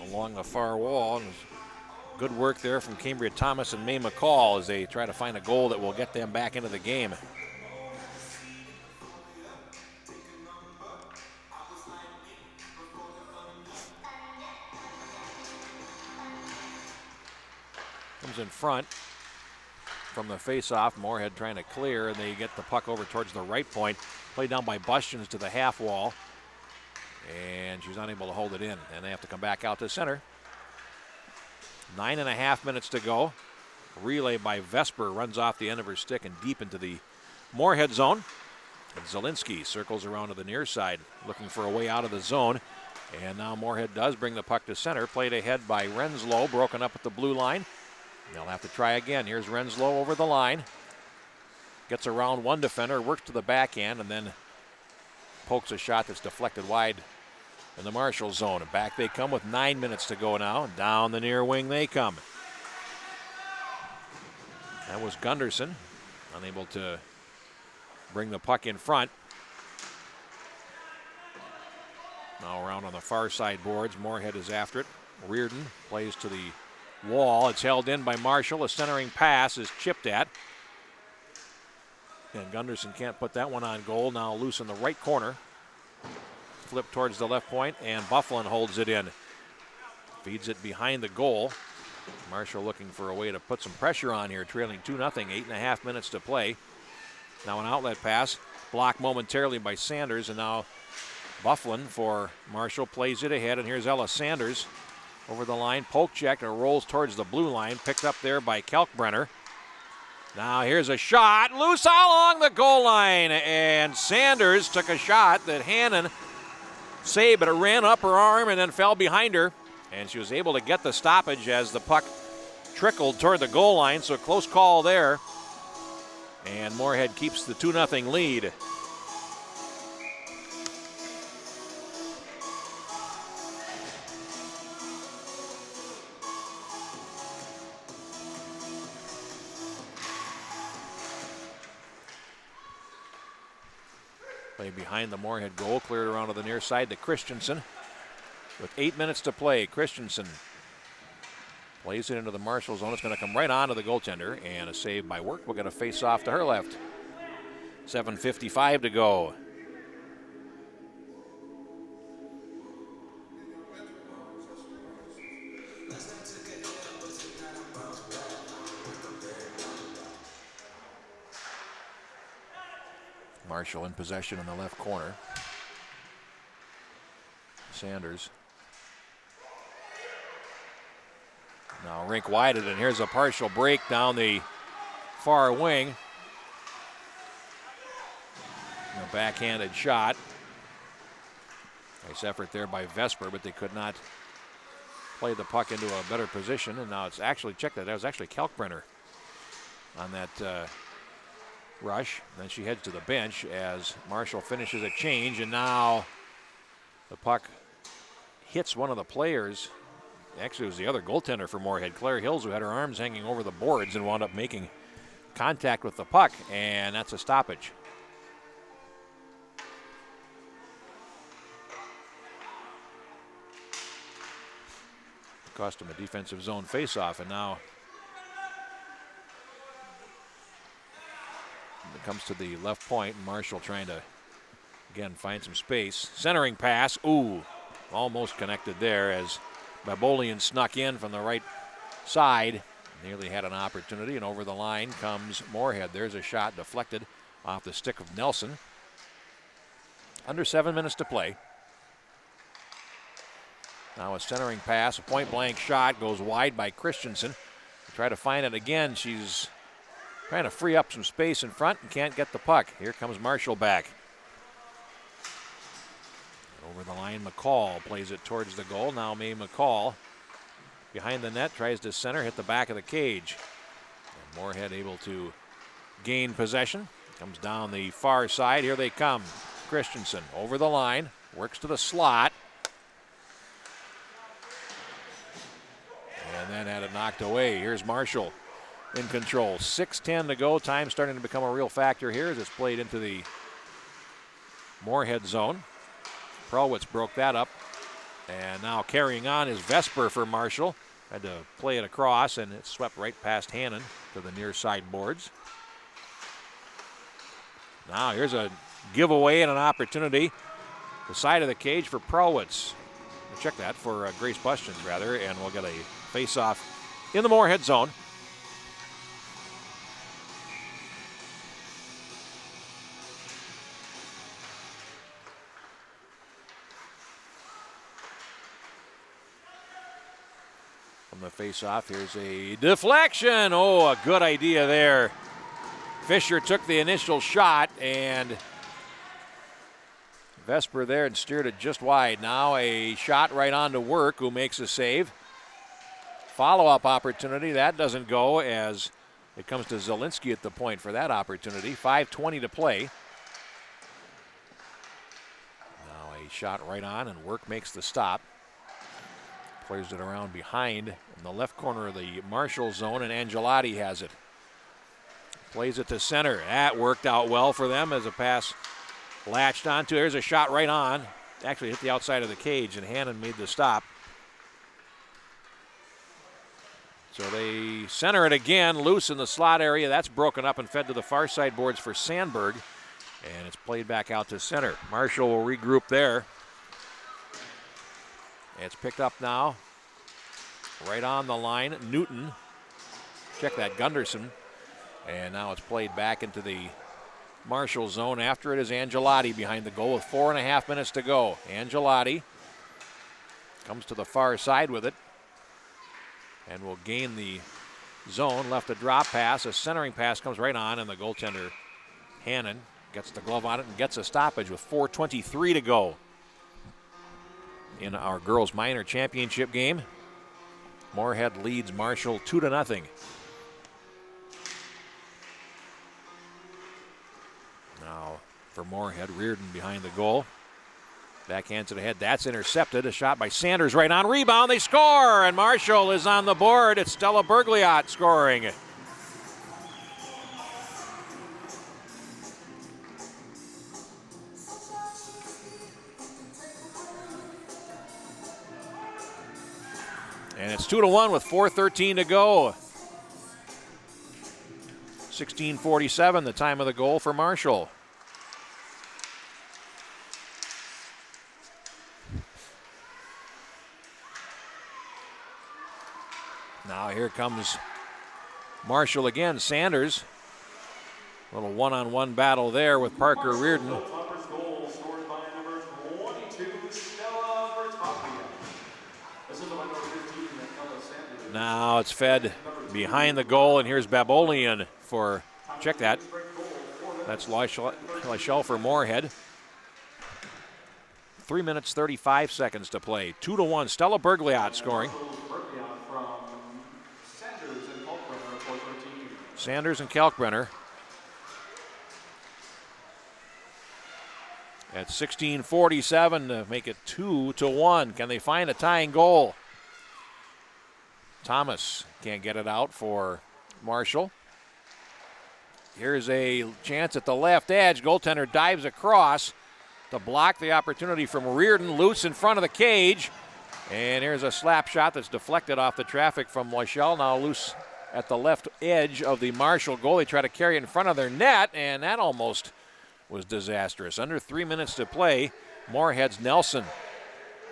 along the far wall. And good work there from Cambria Thomas and May McCall as they try to find a goal that will get them back into the game. Comes in front from the face-off. Moorhead trying to clear, and they get the puck over towards the right point. Played down by Bustins to the half wall. And she's unable to hold it in, and they have to come back out to center. 9.5 minutes to go. Relay by Vesper runs off the end of her stick and deep into the Moorhead zone. And Zielinski circles around to the near side, looking for a way out of the zone. And now Moorhead does bring the puck to center. Played ahead by Renslow, broken up at the blue line. They'll have to try again. Here's Renslow over the line. Gets around one defender, works to the backhand, and then pokes a shot that's deflected wide in the Marshall zone. And back they come with 9 minutes to go now. And down the near wing they come. That was Gunderson, unable to bring the puck in front. Now around on the far side boards, Moorhead is after it. Reardon plays to the wall. It's held in by Marshall. A centering pass is chipped at. And Gunderson can't put that one on goal. Now loose in the right corner. Flip towards the left point, and Bufflin holds it in. Feeds it behind the goal. Marshall looking for a way to put some pressure on here, trailing 2-0, 8.5 minutes to play. Now an outlet pass, blocked momentarily by Sanders, and now Bufflin for Marshall plays it ahead, and here's Ella Sanders over the line. Poke check and rolls towards the blue line, picked up there by Kalkbrenner. Now here's a shot, loose all along the goal line, and Sanders took a shot that Hannon saved, but it ran up her arm and then fell behind her, and she was able to get the stoppage as the puck trickled toward the goal line, so a close call there, and Moorhead keeps the 2-0 lead. Play behind the Moorhead goal, cleared around to the near side to Christensen. With 8 minutes to play, Christensen plays it into the Marshall zone. It's going to come right onto the goaltender, and a save by Work. We'll get a face-off to her left. 7:55 to go. Marshall in possession in the left corner. Sanders. Now rink widened, and here's a partial break down the far wing. A backhanded shot. Nice effort there by Vesper, but they could not play the puck into a better position. And now it's actually, check that, was actually Kalkbrenner on that rush. Then she heads to the bench as Marshall finishes a change, and now the puck hits one of the players. Actually, it was the other goaltender for Moorhead, Claire Hills, who had her arms hanging over the boards and wound up making contact with the puck, and that's a stoppage. Cost him a defensive zone faceoff, and now it comes to the left point, and Marshall trying to, again, find some space. Centering pass, ooh, almost connected there as Babolian snuck in from the right side. Nearly had an opportunity, and over the line comes Moorhead. There's a shot deflected off the stick of Nelson. Under 7 minutes to play. Now a centering pass, a point-blank shot, goes wide by Christensen. Try to find it again. She's trying to free up some space in front and can't get the puck. Here comes Marshall back. Over the line, McCall plays it towards the goal. Now Mae McCall behind the net, tries to center, hit the back of the cage. And Moorhead able to gain possession. Comes down the far side. Here they come. Christensen over the line, works to the slot. And then had it knocked away. Here's Marshall in control. 6:10 to go. Time starting to become a real factor here as it's played into the Moorhead zone. Prowitz broke that up. And now carrying on is Vesper for Marshall. Had to play it across, and it swept right past Hannon to the near side boards. Now here's a giveaway and an opportunity. The side of the cage for Prowitz. We'll check that for Grace Bushins, rather, and we'll get a face-off in the Moorhead zone. From the face-off, here's a deflection. Oh, a good idea there. Fisher took the initial shot, and Vesper there and steered it just wide. Now a shot right on to Work, who makes a save. Follow-up opportunity. That doesn't go as it comes to Zielinski at the point for that opportunity. 5:20 to play. Now a shot right on, and Work makes the stop. Plays it around behind in the left corner of the Marshall zone, and Angelotti has it. Plays it to center. That worked out well for them as a pass latched onto. There's a shot right on. Actually hit the outside of the cage, and Hannon made the stop. So they center it again, loose in the slot area. That's broken up and fed to the far side boards for Sandberg. And it's played back out to center. Marshall will regroup there. It's picked up now. Right on the line, Newton. Check that, Gunderson. And now it's played back into the Marshall zone. After it is Angelotti behind the goal with 4.5 minutes to go. Angelotti comes to the far side with it and will gain the zone. Left a drop pass. A centering pass comes right on, and the goaltender, Hannon, gets the glove on it and gets a stoppage with 4:23 to go in our girls minor championship game. Moorhead leads Marshall 2-0. Now for Moorhead, Reardon behind the goal. Backhands it ahead. That's intercepted. A shot by Sanders right on. Rebound. They score, and Marshall is on the board. It's Stella Bergliot scoring. And it's 2-1 with 4:13 to go. 16:47, the time of the goal for Marshall. Now here comes Marshall again. Sanders, a little one-on-one battle there with Parker Reardon. Now it's fed behind the goal, and here's Babolian for, check that, that's Lachelle for Moorhead. 3 minutes, 35 seconds to play. 2-1, Stella Bergliot scoring. Sanders and Kalkbrenner. At 16:47 to make it 2-1. Can they find a tying goal? Thomas can't get it out for Marshall. Here's a chance at the left edge. Goaltender dives across to block the opportunity from Reardon. Loose in front of the cage. And here's a slap shot that's deflected off the traffic from Lachelle. Now loose at the left edge of the Marshall goal. They try to carry it in front of their net, and that almost was disastrous. Under 3 minutes to play. Moorhead's Nelson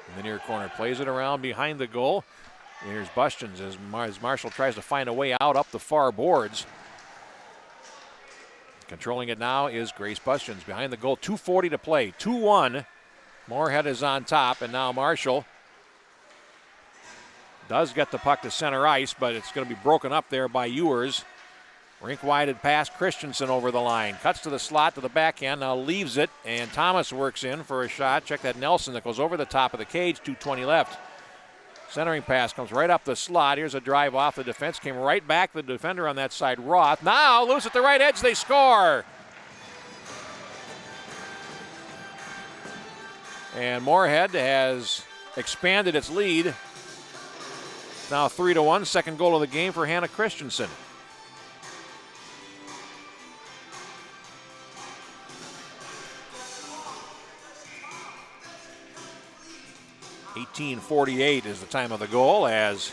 in the near corner plays it around behind the goal. Here's Bushins as Marshall tries to find a way out up the far boards. Controlling it now is Grace Bushins behind the goal. 2:40 to play. 2-1. Moorhead is on top, and now Marshall does get the puck to center ice, but it's going to be broken up there by Ewers. Rink-wided pass, Christensen over the line. Cuts to the slot to the backhand, now leaves it, and Thomas works in for a shot. Check that, Nelson, that goes over the top of the cage. 2:20 left. Centering pass comes right up the slot. Here's a drive off the defense. Came right back the defender on that side, Roth. Now loose at the right edge, they score. And Moorhead has expanded its lead. Now 3-1, second goal of the game for Hannah Christensen. .48 is the time of the goal as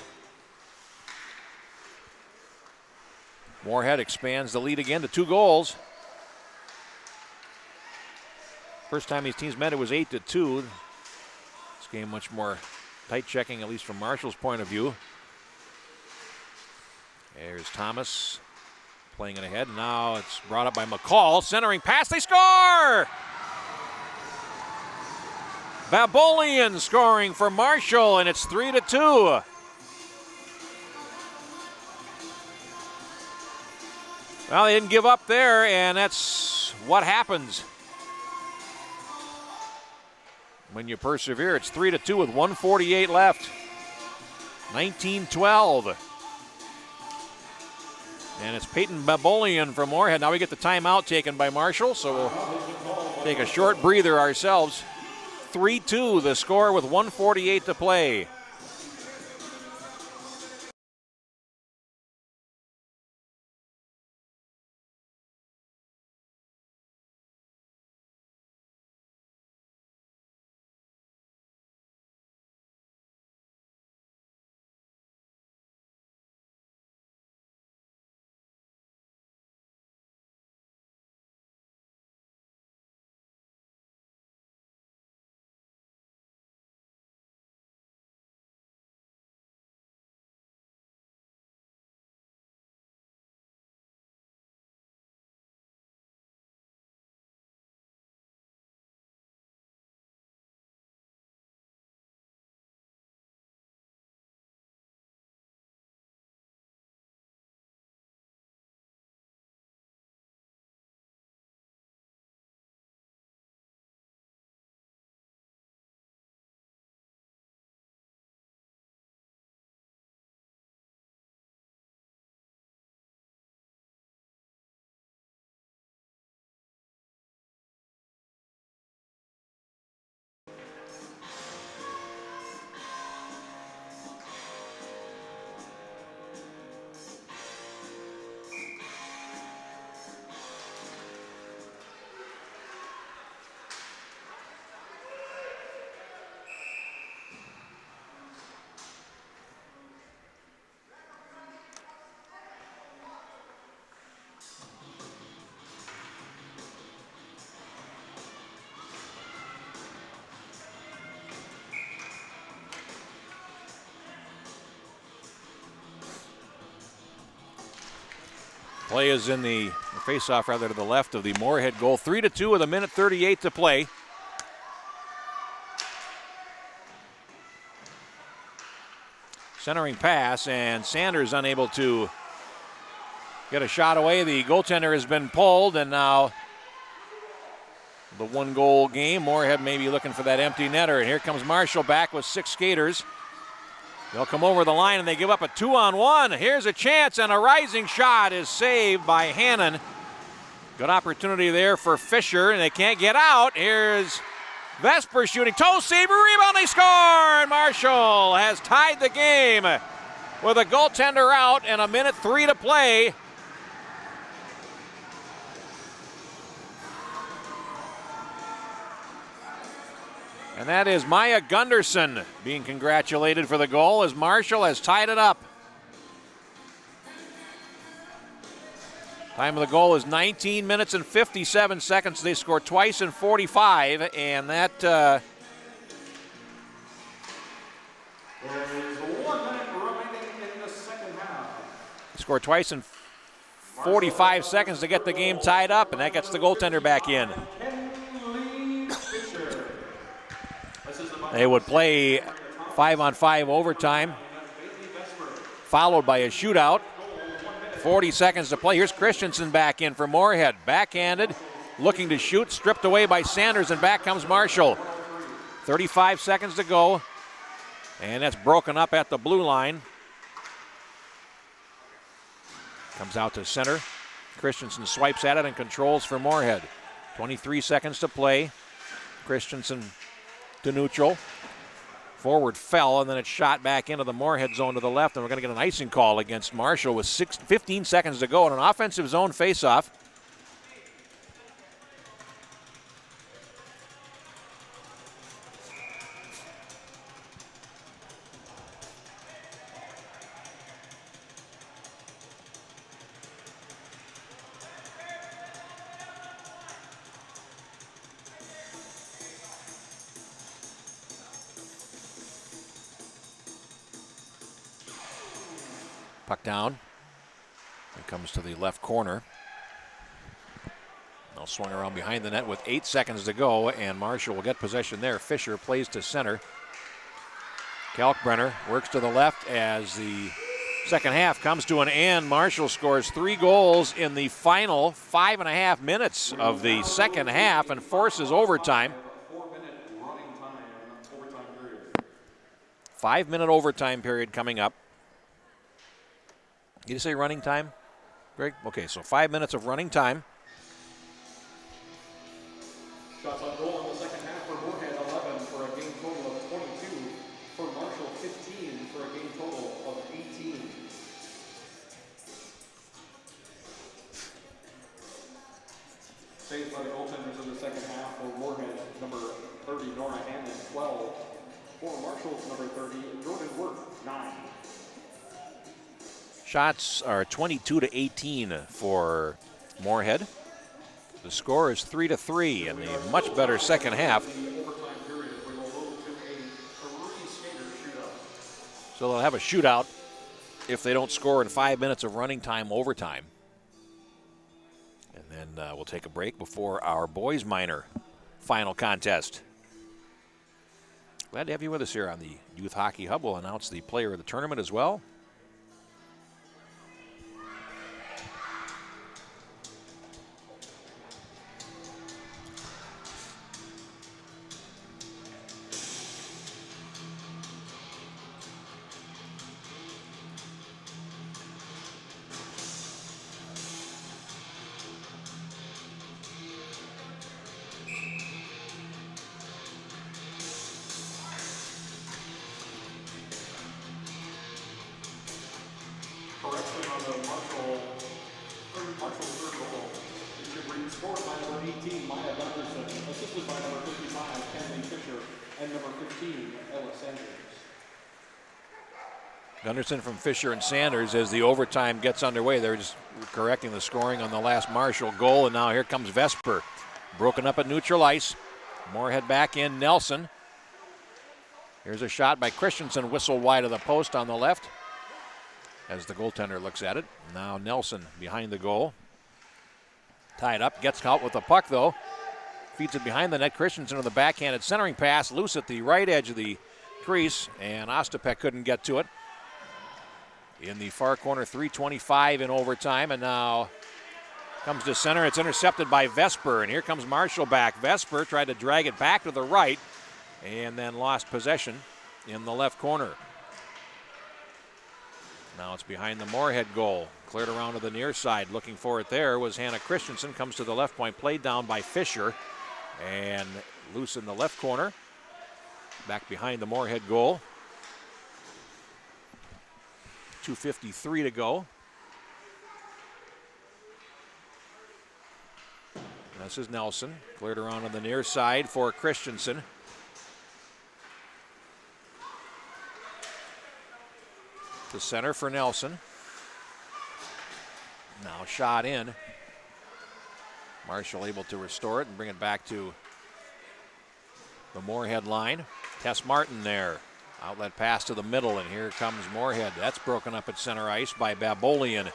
Moorhead expands the lead again to 2 goals. First time these teams met, it was 8-2. This game much more tight checking, at least from Marshall's point of view. There's Thomas playing it ahead. Now it's brought up by McCall. Centering pass, they score! Babolian scoring for Marshall, and it's 3-2. Well, they didn't give up there, and that's what happens. when you persevere. It's 3-2 with 1:48 left. 19-12. And it's Peyton Babolian from Moorhead. Now we get the timeout taken by Marshall, so we'll take a short breather ourselves. 3-2 the score with 1:48 to play. Play is in the face-off, rather, to the left of the Moorhead goal. 3-2 with 1:38 to play. Centering pass, and Sanders unable to get a shot away. The goaltender has been pulled, and now the one-goal game. Moorhead may be looking for that empty netter, and here comes Marshall back with 6 skaters. They'll come over the line, and they give up a 2-on-1. Here's a chance, and a rising shot is saved by Hannon. Good opportunity there for Fisher, and they can't get out. Here's Vesper shooting. Toe saver, rebound, they score! And Marshall has tied the game with a goaltender out and 1:03 to play. And that is Maya Gunderson being congratulated for the goal as Marshall has tied it up. Time of the goal is 19 minutes and 57 seconds. They scored twice in 45, and that There is 1 minute remaining in the second half. scored twice in 45 seconds to get the game tied up, and that gets the goaltender back in. They would play 5-on-5 overtime, followed by a shootout. 40 seconds to play. Here's Christensen back in for Moorhead. Backhanded, looking to shoot, stripped away by Sanders, and back comes Marshall. 35 seconds to go, and that's broken up at the blue line. Comes out to center. Christensen swipes at it and controls for Moorhead. 23 seconds to play. Christensen to neutral. Forward fell, and then it's shot back into the Moorhead zone to the left, and we're going to get an icing call against Marshall with 15 seconds to go in an offensive zone faceoff. Puck down. It comes to the left corner. Now swung around behind the net with 8 seconds to go, and Marshall will get possession there. Fisher plays to center. Kalkbrenner works to the left as the second half comes to an end. Marshall scores 3 goals in the final 5.5 minutes of the second half and forces overtime. 4-minute running time. 5-minute overtime period coming up. Did you say running time, Greg? Okay, so 5 minutes of running time. Shots on goal in the second half for Moorhead, 11 for a game total of 22. For Marshall, 15 for a game total of 18. Saved by the goaltenders in the second half for Moorhead, number 30, Nora Hannon, 12. For Marshall's number 30, Jordan Worth, 9. Shots are 22-18 for Moorhead. The score is 3-3 in the much better second half. So they'll have a shootout if they don't score in 5 minutes of running time overtime. And then we'll take a break before our boys minor final contest. Glad to have you with us here on the Youth Hockey Hub. We'll announce the player of the tournament as well. Correction on the Marshall third goal. It should read scored by number 18, Maya Gunderson, assisted by number 55, Kenley Fisher, and number 15, Ella Sanders. Gunderson from Fisher and Sanders as the overtime gets underway. They're just correcting the scoring on the last Marshall goal, and now here comes Vesper. Broken up at neutral ice. Moorhead back in, Nelson. Here's a shot by Christensen, whistle wide of the post on the left as the goaltender looks at it. Now Nelson behind the goal. Tied up, gets out with the puck though. Feeds it behind the net. Christensen with a backhanded centering pass, loose at the right edge of the crease, and Ostapek couldn't get to it. In the far corner, 3:25 in overtime, and now comes to center. It's intercepted by Vesper, and here comes Marshall back. Vesper tried to drag it back to the right and then lost possession in the left corner. Now it's behind the Moorhead goal. Cleared around to the near side. Looking for it there was Hannah Christensen. Comes to the left point. Played down by Fisher. And loose in the left corner. Back behind the Moorhead goal. 2:53 to go. This is Nelson. Cleared around on the near side for Christensen. To center for Nelson. Now shot in. Marshall able to restore it and bring it back to the Moorhead line. Tess Martin there. Outlet pass to the middle, and here comes Moorhead. That's broken up at center ice by Babolian.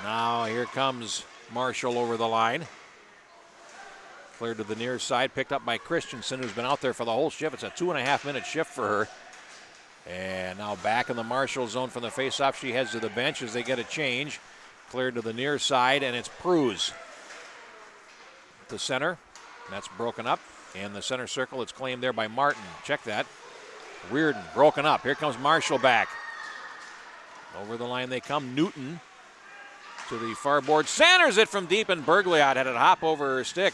Now here comes Marshall over the line. Cleared to the near side, picked up by Christensen, who's been out there for the whole shift. It's a 2.5-minute shift for her. And now back in the Marshall zone from the faceoff. She heads to the bench as they get a change. Cleared to the near side, and it's Pruz. To center, and that's broken up. In the center circle, it's claimed there by Martin. Check that. Reardon, broken up. Here comes Marshall back. Over the line they come. Newton to the far board. Sanders it from deep, and Bergliot had it hop over her stick.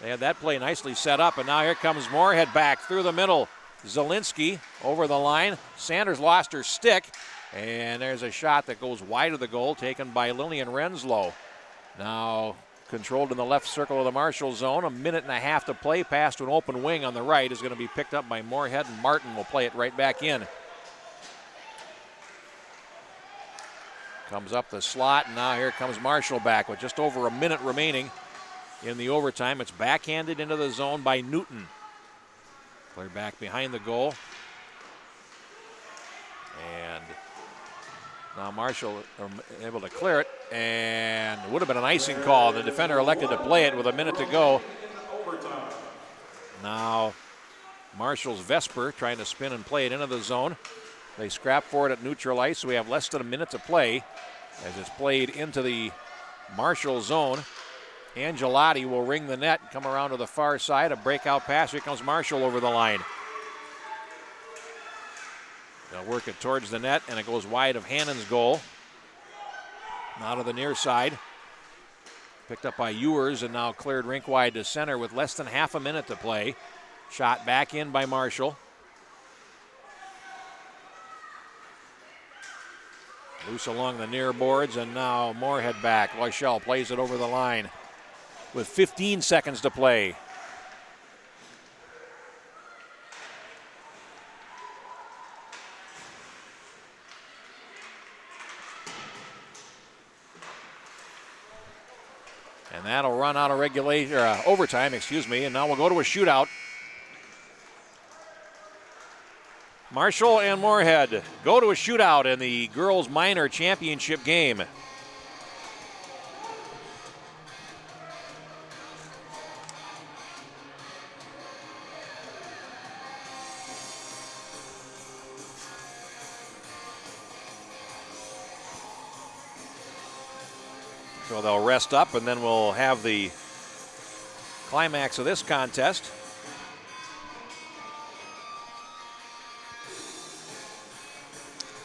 They had that play nicely set up, and now here comes Moorhead back through the middle. Zielinski over the line. Sanders lost her stick, and there's a shot that goes wide of the goal, taken by Lillian Renslow. Now controlled in the left circle of the Marshall zone. 1.5 minutes to play. Pass to an open wing on the right is going to be picked up by Moorhead, and Martin will play it right back in. Comes up the slot, and now here comes Marshall back with just over 1 minute remaining in the overtime. It's backhanded into the zone by Newton. Cleared back behind the goal. And now Marshall able to clear it, and it would have been an icing call. The defender elected to play it with 1 minute to go. Now Marshall's Vesper trying to spin and play it into the zone. They scrap for it at neutral ice, so we have less than 1 minute to play as it's played into the Marshall zone. Angelotti will ring the net, come around to the far side, a breakout pass. Here comes Marshall over the line. They'll work it towards the net, and it goes wide of Hannon's goal. Out of the near side. Picked up by Ewers and now cleared rink wide to center with less than half a minute to play. Shot back in by Marshall. Loose along the near boards, and now Moorhead back. Weichel plays it over the line with 15 seconds to play. And that'll run out of overtime, and now we'll go to a shootout. Marshall and Moorhead go to a shootout in the girls' minor championship game. So they'll rest up, and then we'll have the climax of this contest.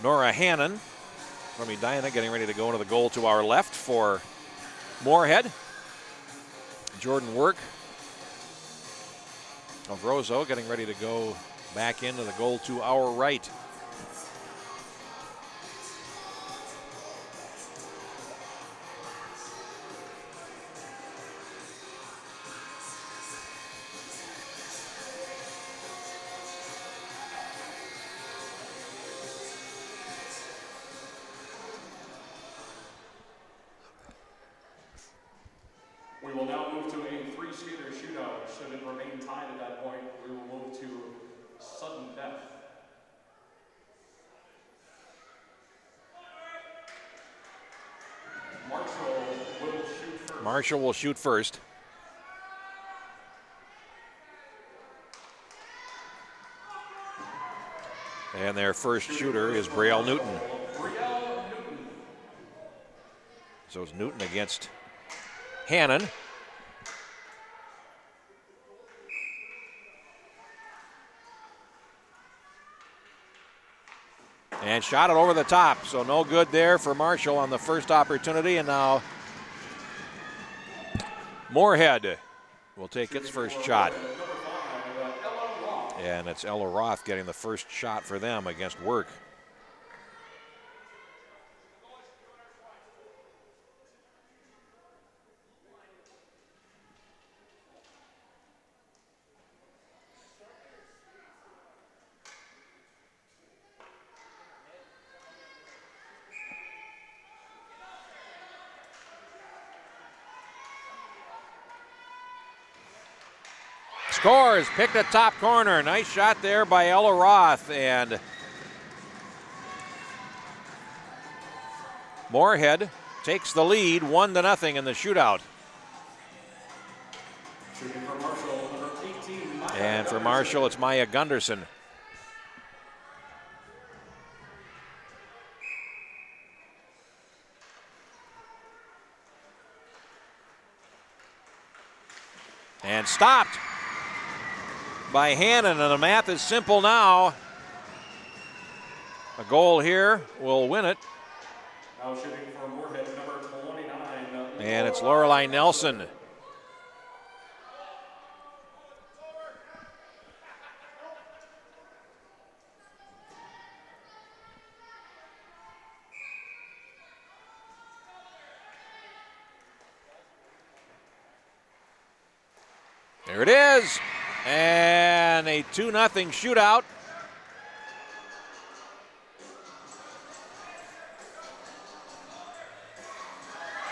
Nora Hannon from Edina getting ready to go into the goal to our left for Moorhead. Jordan Work of Roseau getting ready to go back into the goal to our right. We will now move to a three-skater shootout. Should it remain tied at that point, we will move to sudden death. Marshall will shoot first. And their first shooter is Brielle Newton. So it's Newton against Hannon. And shot it over the top, so no good there for Marshall on the first opportunity. And now Moorhead will take its first shot. And it's Ella Roth getting the first shot for them against Work. Scores, picked at top corner. Nice shot there by Ella Roth, and Moorhead takes the lead 1-0 in the shootout. And for Marshall, it's Maya Gunderson. And stopped by Hannon, and the math is simple now. A goal here will win it. Now shooting for Moorhead, number 29. And it's Lorelei Nelson. There it is. And a 2-0 shootout.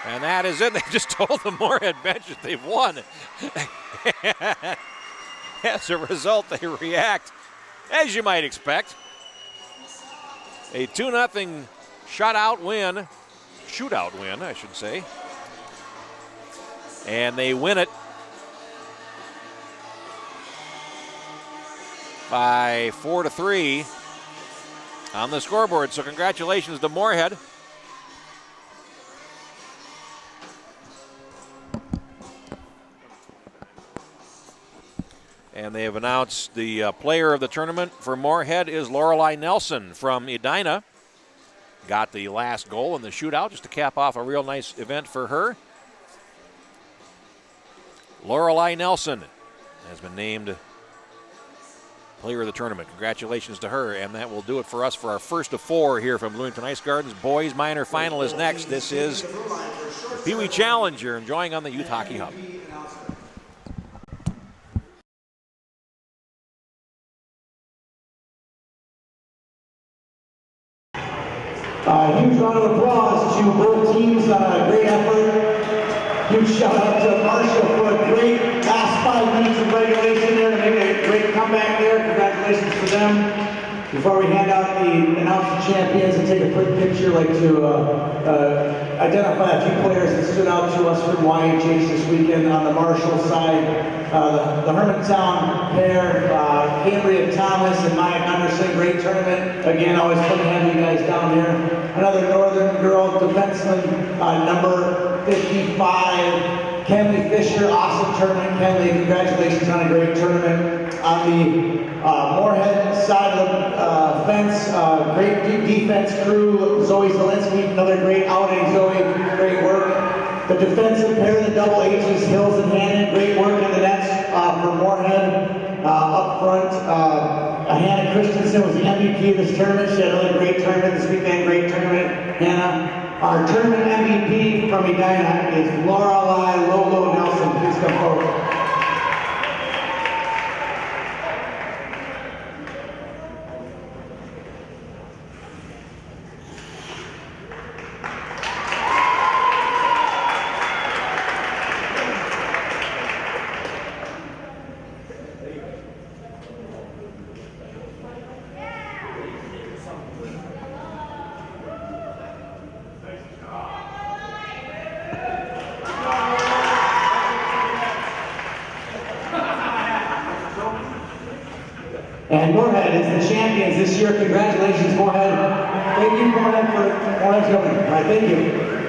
And that is it. They just told the Moorhead bench that they've won. As a result, they react, as you might expect. A 2-0 shootout win, I should say. And they win it by 4-3 on the scoreboard. So congratulations to Moorhead. And they have announced the player of the tournament for Moorhead is Lorelei Nelson from Edina. Got the last goal in the shootout just to cap off a real nice event for her. Lorelei Nelson has been named player of the tournament. Congratulations to her, and that will do it for us for our first of 4 here from Bloomington Ice Gardens. Boys minor final is next. This is the PeeWee Challenge you're enjoying on the Youth Hockey Hub. Huge round of applause to both teams on a great effort. Huge shout out to Marshall for a great last 5 minutes of regulation there to make a great comeback there. Congratulations for them. Before we hand out the announced champions and take a quick picture, I'd like to identify a few players that stood out to us from YHH this weekend. On the Marshall side, the Hermantown pair, Cambria Thomas and Maya Gunderson, great tournament. Again, always fun to have you guys down here. Another Northern girl, defenseman, number 55, Kenley Fisher, awesome tournament. Kenley, congratulations on a great tournament. On the Moorhead side of the fence, great defense crew, Zoe Zielinski, another great outing. Zoe, great work. The defensive pair, the double H's, Hills and Hannon, great work in the nets for Moorhead. Up front, Hannah Christensen was the MVP of this tournament. She had another great tournament this weekend, great tournament, Hannah. Our tournament MVP from Edina is Lorelei Lolo Nelson. Please come forward. And Moorhead is the champions this year. Congratulations, Moorhead. Thank you, Moorhead, for Moorhead's coming. All right, thank you.